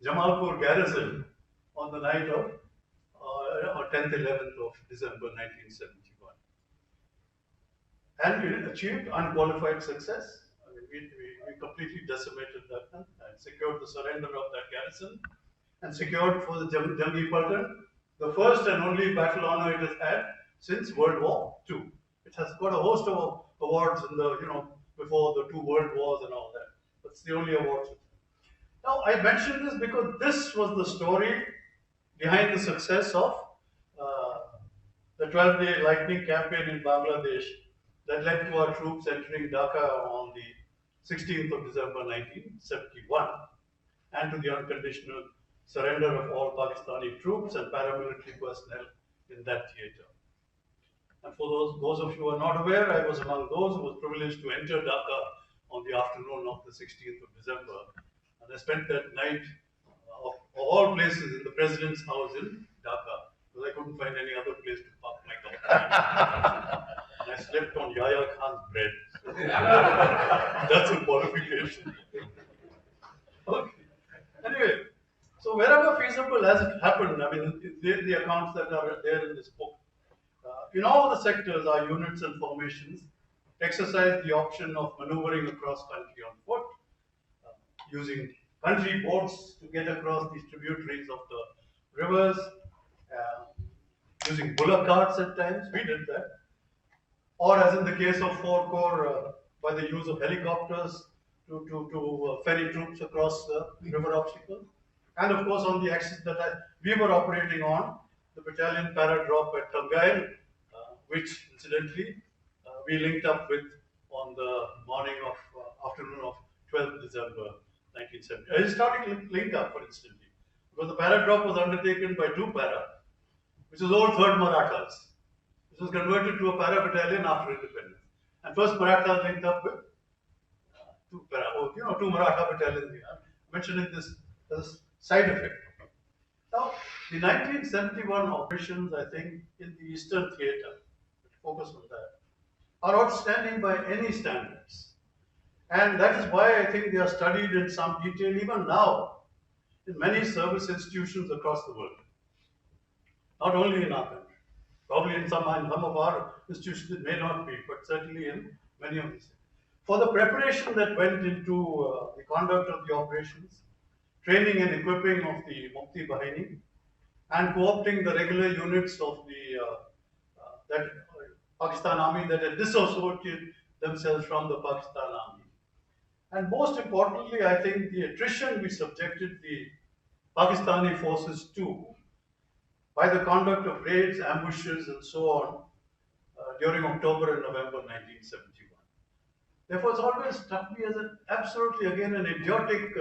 Jamalpur garrison on the night of 10th, 11th of December 1971. And we achieved unqualified success. I mean, we completely decimated that and secured the surrender of that garrison and secured for the Jangi Paltan the first and only battle honor it has had since World War II. It has got a host of awards in the, before the two world wars and all that. That's the only awards. Now, I mentioned this because this was the story behind the success of the 12-day lightning campaign in Bangladesh that led to our troops entering Dhaka on the 16th of December 1971 and to the unconditional surrender of all Pakistani troops and paramilitary personnel in that theatre. And for those of you who are not aware, I was among those who was privileged to enter Dhaka on the afternoon of the 16th of December. And I spent that night of all places in the president's house in Dhaka, because I couldn't find any other place to park my car. And I slept on Yahya Khan's bread. That's a qualification. Okay. Anyway, so wherever feasible, as it happened, I mean, the accounts that are there in this book, in all the sectors, our units and formations exercise the option of maneuvering across country on foot, using country boats to get across these tributaries of the rivers, using bullock carts at times. We did that. Or as in the case of 4 Corps, by the use of helicopters to ferry troops across the river obstacles. And of course, on the axis that we were operating on, the battalion para drop at Tangail, which incidentally we linked up with on the afternoon of 12th December 1970. A historic link up, for instance, because the para drop was undertaken by 2 para, which is old 3rd Marathas. This was converted to a para battalion after independence. And 1st Marathas linked up with 2 Maratha battalions. I'm mentioning this as a side effect. Now, the 1971 operations, I think, in the Eastern Theatre, focus on that, are outstanding by any standards. And that is why I think they are studied in some detail even now in many service institutions across the world. Not only in our country. Probably in some of our institutions it may not be, but certainly in many of these. For the preparation that went into the conduct of the operations, training and equipping of the Mukti Bahini, and co-opting the regular units of the that Pakistan Army that had dissociated themselves from the Pakistan Army. And most importantly, I think the attrition we subjected the Pakistani forces to by the conduct of raids, ambushes, and so on during October and November 1971. Therefore, it's always struck me as absolutely, again, an idiotic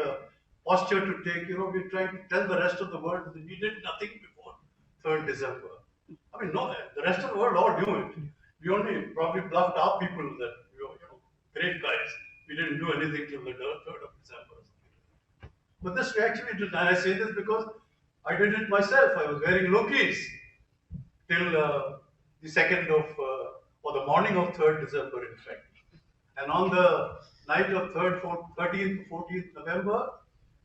posture to take. You know, we're trying to tell the rest of the world that we did nothing before 3rd December. I mean, no, the rest of the world all knew it. We only probably bluffed our people that we were, great guys. We didn't do anything till the 3rd of December. But this we actually did, and I say this because I did it myself. I was wearing lokis till the 2nd of, or the morning of 3rd December, in fact. And on the night of 13th, 14th November,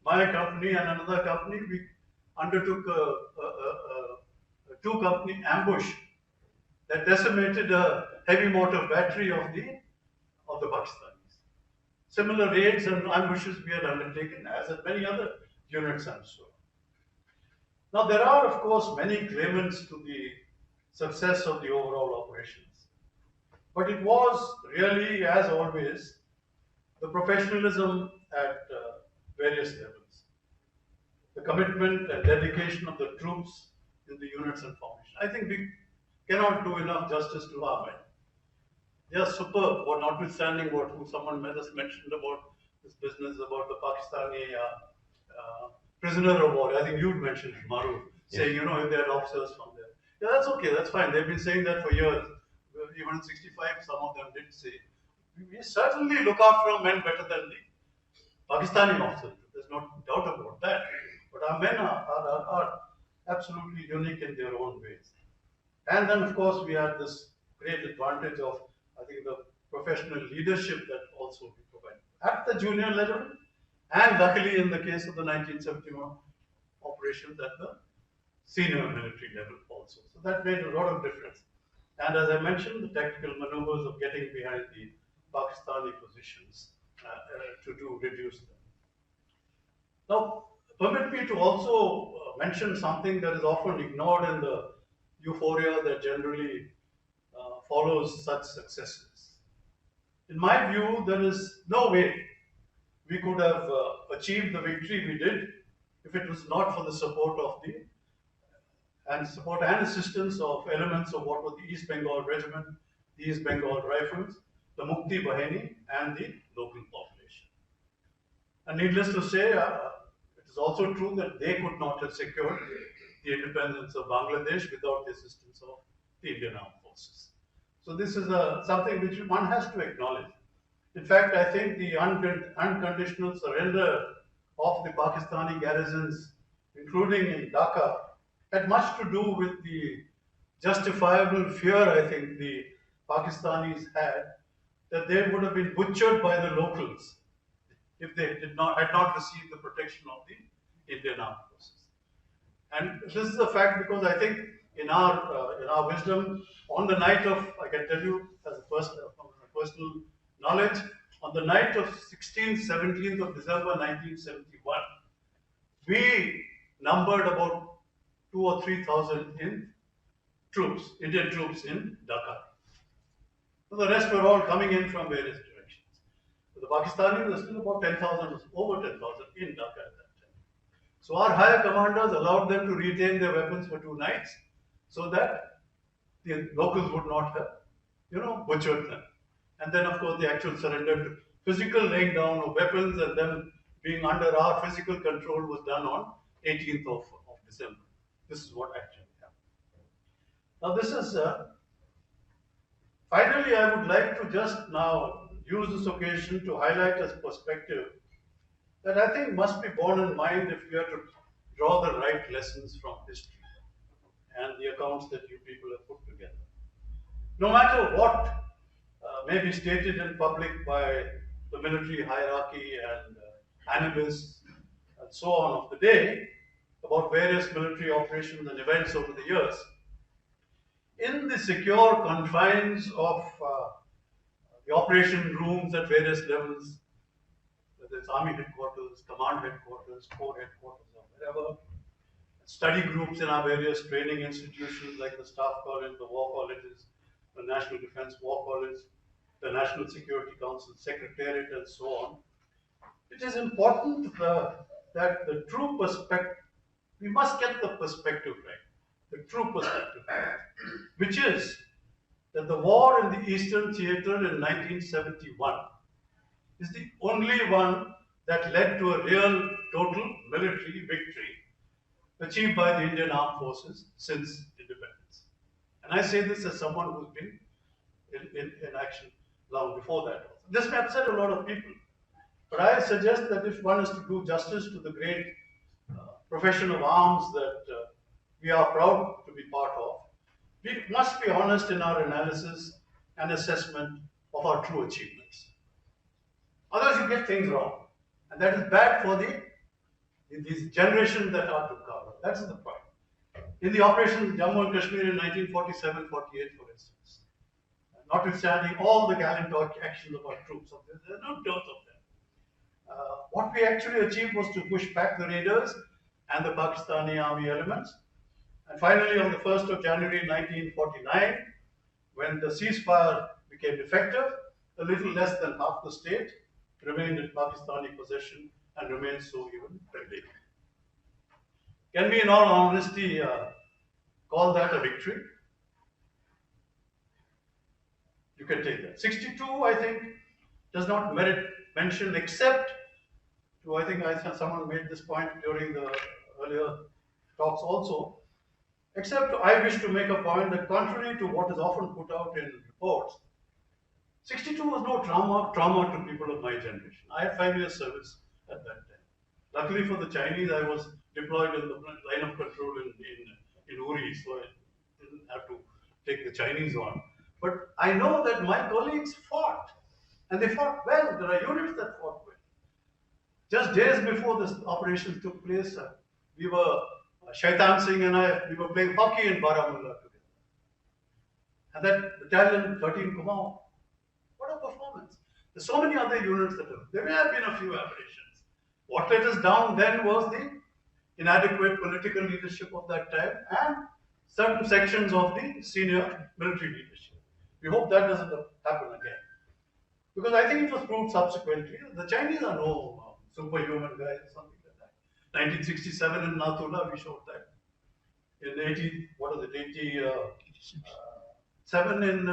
my company and another company, we undertook a two-company ambush that decimated a heavy mortar battery of the Pakistanis. Similar raids and ambushes we had undertaken, as had many other units and so on. Now, there are, of course, many claimants to the success of the overall operations. But it was really, as always, the professionalism at various levels, the commitment and dedication of the troops in the units and formation. I think we cannot do enough justice to our men. They are superb, what notwithstanding what someone just mentioned about this business about the Pakistani prisoner of war. I think you'd mentioned Maru, saying, if they had officers from there. Yeah, that's okay, that's fine. They've been saying that for years. Even in 65, some of them did say, we certainly look after our men better than the Pakistani officers. There's no doubt about that. But our men are absolutely unique in their own ways. And then, of course, we had this great advantage of, I think, the professional leadership that also we provide at the junior level, and luckily in the case of the 1971 operations at the senior military level also. So that made a lot of difference. And as I mentioned, the tactical maneuvers of getting behind the Pakistani positions to reduce them. Now, permit me to also mention something that is often ignored in the euphoria that generally follows such successes. In my view, there is no way we could have achieved the victory we did if it was not for the support and assistance of elements of what was the East Bengal Regiment, the East Bengal Rifles, the Mukti Bahini, and the local population. And needless to say, it is also true that they could not have secured the independence of Bangladesh without the assistance of the Indian Armed Forces. So this is something which one has to acknowledge. In fact, I think the unconditional surrender of the Pakistani garrisons, including in Dhaka, had much to do with the justifiable fear, I think, the Pakistanis had that they would have been butchered by the locals if they had not received the protection of the Indian Armed Forces. And this is a fact because I think in our wisdom, on the night of, I can tell you as a personal knowledge, on the night of 16th, 17th of December 1971, we numbered about 2,000 or 3,000 Indian troops in Dhaka. So the rest were all coming in from various directions. So the Pakistanis were still about 10,000, over 10,000 in Dhaka at that time. So our higher commanders allowed them to retain their weapons for 2 nights so that the locals would not have, butchered them. And then, of course, the actual surrender to physical laying down of weapons and them being under our physical control was done on 18th of December. This is what actually happened. Now, this is, finally, I would like to just now use this occasion to highlight a perspective that I think must be borne in mind if we are to draw the right lessons from history and the accounts that you people have put together. No matter what may be stated in public by the military hierarchy and analysts and so on of the day about various military operations and events over the years, in the secure confines of the operation rooms at various levels, whether it's army headquarters, command headquarters, corps headquarters, or wherever. Study groups in our various training institutions like the Staff College, the War Colleges, the National Defense War College, the National Security Council Secretariat, and so on. It is important that the true perspective, we must get the perspective right, the true perspective right, which is that the war in the Eastern Theater in 1971 is the only one that led to a real total military victory achieved by the Indian Armed Forces since independence. And I say this as someone who's been in action long before that. This may upset a lot of people, but I suggest that if one is to do justice to the great profession of arms that we are proud to be part of, we must be honest in our analysis and assessment of our true achievements. Otherwise, you get things wrong, and that is bad for these generations that are to come. That's the point. In the operation Jammu and Kashmir in 1947-48, for instance, notwithstanding all the gallant actions of our troops, there are no doubt of them. What we actually achieved was to push back the raiders and the Pakistani army elements. And finally, on the 1st of January 1949, when the ceasefire became effective, a little less than half the state remained in Pakistani possession and remains so even today. Can we, in all honesty, call that a victory? You can take that. 62, I think, does not merit mention except to, I think someone made this point during the earlier talks also, except I wish to make a point that contrary to what is often put out in reports, 62 was no trauma to people of my generation. I had 5 years service at that time. Luckily for the Chinese, I was deployed in the line of control in Uri, so I didn't have to take the Chinese on. But I know that my colleagues fought, and they fought well. There are units that fought well. Just days before this operation took place, we were, Shaitan Singh and I, we were playing hockey in Baramulla together. And that battalion, 13 Kumaon, what a performance. There's so many other units that have, there may have been a few aberrations. What let us down then was the inadequate political leadership of that time and certain sections of the senior military leadership. We hope that doesn't happen again. Because I think it was proved subsequently, the Chinese are no superhuman guys or something like that. 1967 in Natula, we showed that. In 87 in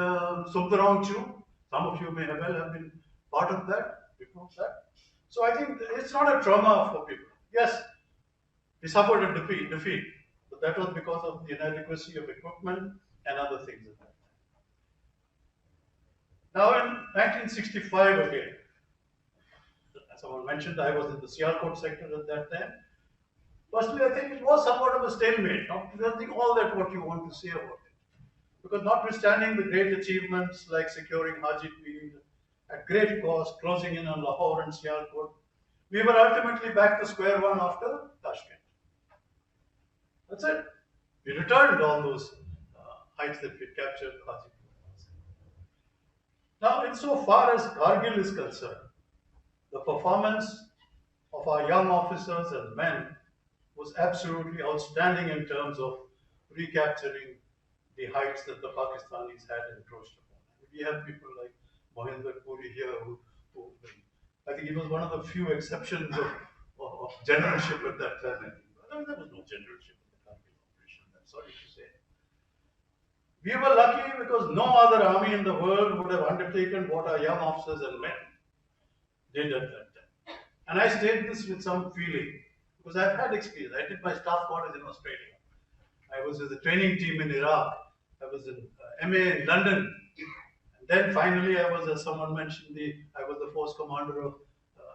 Sumtarong-Chu, some of you may have been part of that, before that. So I think it's not a trauma for people. Yes, we suffered a defeat, but that was because of the inadequacy of equipment and other things at that time. Now in 1965 again, as someone mentioned, I was in the Sialkot sector at that time. Firstly, I think it was somewhat of a stalemate, nothing all that what you want to say about it. Because notwithstanding the great achievements like securing Hajipir at great cost, closing in on Lahore and Sialkot, we were ultimately back to square one after Tashkent. That's it. We returned all those heights that we captured. Now, insofar as Kargil is concerned, the performance of our young officers and men was absolutely outstanding in terms of recapturing the heights that the Pakistanis had encroached upon. We have people like Mohinder Puri here who I think he was one of the few exceptions of generalship at that time. I mean, there was no generalship in the Kargil operation, I'm sorry to say. We were lucky because no other army in the world would have undertaken what our young officers and men did at that time. And I state this with some feeling because I've had experience. I did my staff college in Australia. I was with the training team in Iraq. I was in MA in London. And then finally, I was, as someone mentioned, I was the force commander of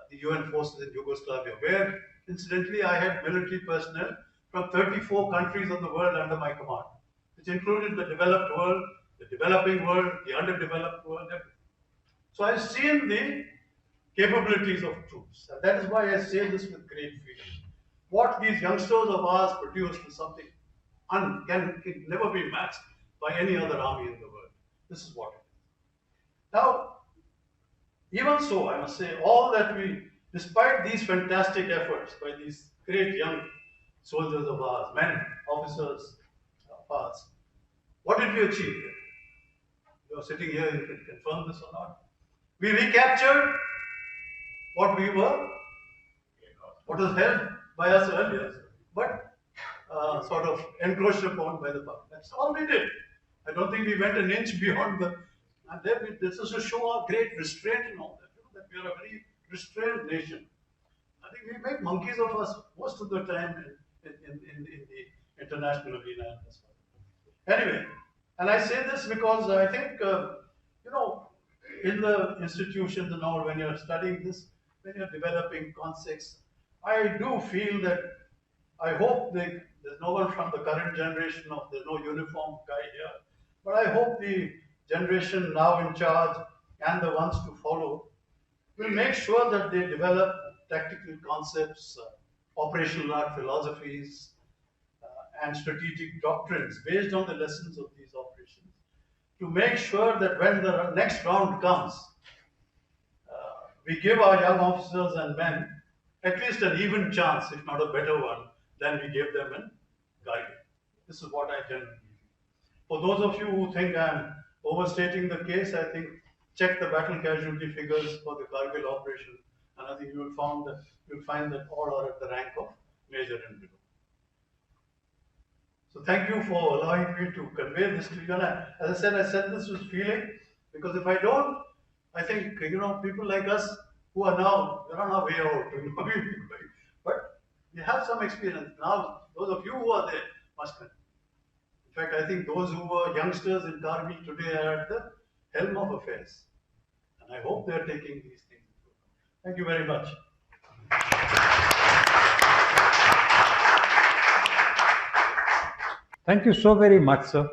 the UN forces in Yugoslavia, where incidentally I had military personnel from 34 countries of the world under my command, which included the developed world, the developing world, the underdeveloped world, everything. So I've seen the capabilities of troops. And that is why I say this with great feeling. What these youngsters of ours produced is something can never be matched by any other army in the world. This is what it is. Now, Even so, I must say, all that despite these fantastic efforts by these great young soldiers of ours, men, officers of ours, what did we achieve? You are sitting here, you can confirm this or not. We recaptured what we were, what was held by us earlier, but sort of encroached upon by the public. That's all we did. I don't think we went an inch beyond the. And then this is to show our great restraint in all that. That we are a very restrained nation. I think we make monkeys of us most of the time in the international arena. Anyway, and I say this because I think, in the institutions and all, when you're studying this, when you're developing concepts, I do feel that I hope there's no one from the current generation there's no uniform guy here, but I hope the generation now in charge and the ones to follow will make sure that they develop tactical concepts, operational art philosophies, and strategic doctrines based on the lessons of these operations to make sure that when the next round comes, we give our young officers and men at least an even chance, if not a better one, than we gave them in Kargil. This is what I generally feel. For those of you who think I'm overstating the case, I think check the battle casualty figures for the Kargil operation, and I think you'll find that all are at the rank of major and below. So thank you for allowing me to convey this to you. And as I said this with feeling, because if I don't, I think, people like us who are now, we're on our way out, but we have some experience. Now, those of you who are there must have. In fact, I think those who were youngsters in Kargil today are at the helm of affairs. And I hope they're taking these things into account. Thank you very much. Thank you so very much, sir.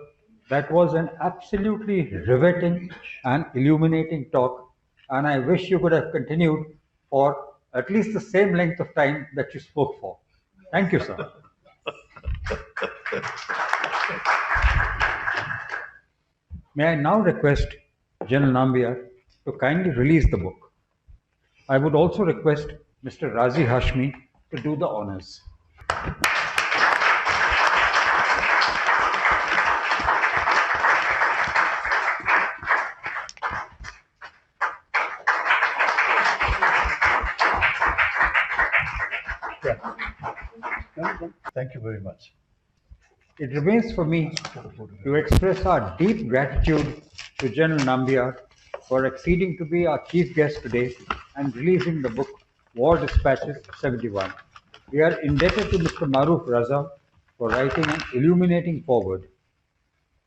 That was an absolutely riveting and illuminating talk, and I wish you could have continued for at least the same length of time that you spoke for. Thank you, sir. May I now request General Nambiar to kindly release the book. I would also request Mr. Razi Hashmi to do the honors. Thank you very much. It remains for me to express our deep gratitude to General Nambiar for acceding to be our chief guest today and releasing the book War Dispatches 71. We are indebted to Mr. Maruf Raza for writing an illuminating foreword.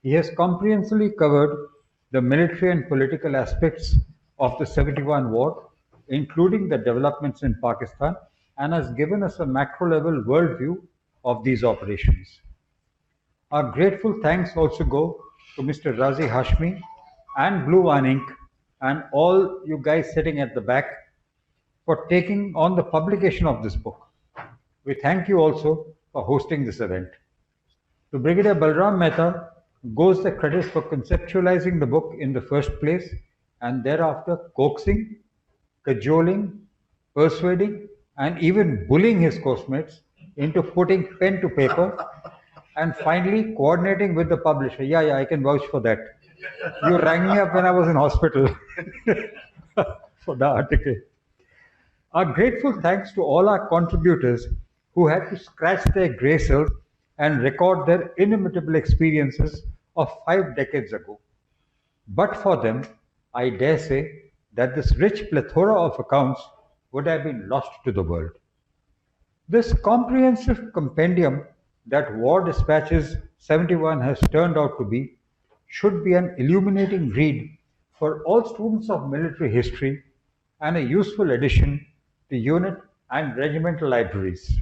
He has comprehensively covered the military and political aspects of the 71 war, including the developments in Pakistan, and has given us a macro-level worldview of these operations. Our grateful thanks also go to Mr. Razi Hashmi and Blue One Inc. and all you guys sitting at the back for taking on the publication of this book. We thank you also for hosting this event. To Brigadier Balram Mehta goes the credit for conceptualizing the book in the first place and thereafter coaxing, cajoling, persuading, and even bullying his course-mates into putting pen to paper and finally coordinating with the publisher. Yeah, I can vouch for that. You rang me up when I was in hospital for the article. Our grateful thanks to all our contributors who had to scratch their grey cells and record their inimitable experiences of 5 decades ago. But for them, I dare say that this rich plethora of accounts would have been lost to the world. This comprehensive compendium that War Dispatches 71 has turned out to be should be an illuminating read for all students of military history and a useful addition to unit and regimental libraries.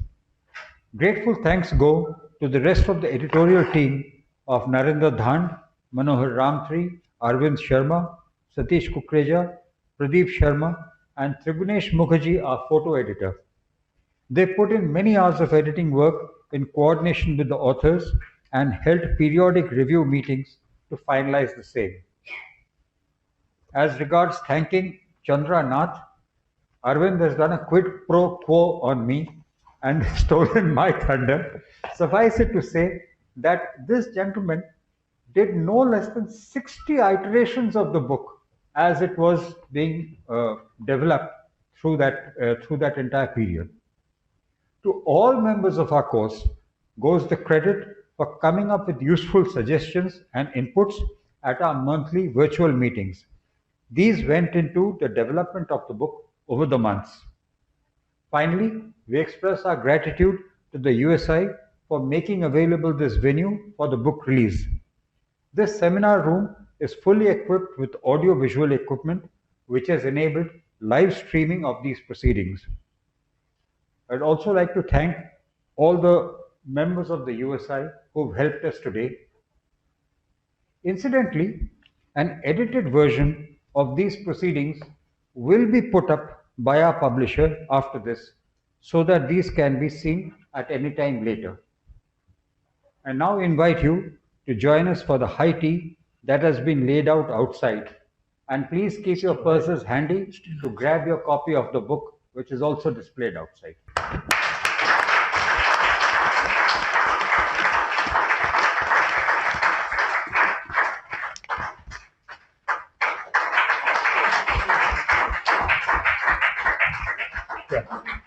Grateful thanks go to the rest of the editorial team of Narendra Dhand, Manohar Ramthri, Arvind Sharma, Satish Kukreja, Pradeep Sharma, and Tribunesh Mukherjee, our photo editor. They put in many hours of editing work in coordination with the authors and held periodic review meetings to finalize the same. As regards thanking Chandra Nath. Arvind has done a quid pro quo on me and stolen my thunder. Suffice it to say that this gentleman did no less than 60 iterations of the book as it was being developed through that entire period. To all members of our course goes the credit for coming up with useful suggestions and inputs at our monthly virtual meetings. These went into the development of the book over the months. Finally, we express our gratitude to the USI for making available this venue for the book release. This seminar room is fully equipped with audio-visual equipment, which has enabled live streaming of these proceedings. I'd also like to thank all the members of the USI who've helped us today. Incidentally, an edited version of these proceedings will be put up by our publisher after this, so that these can be seen at any time later. I now invite you to join us for the high tea that has been laid out outside. And please keep your purses handy to grab your copy of the book, which is also displayed outside. Yeah.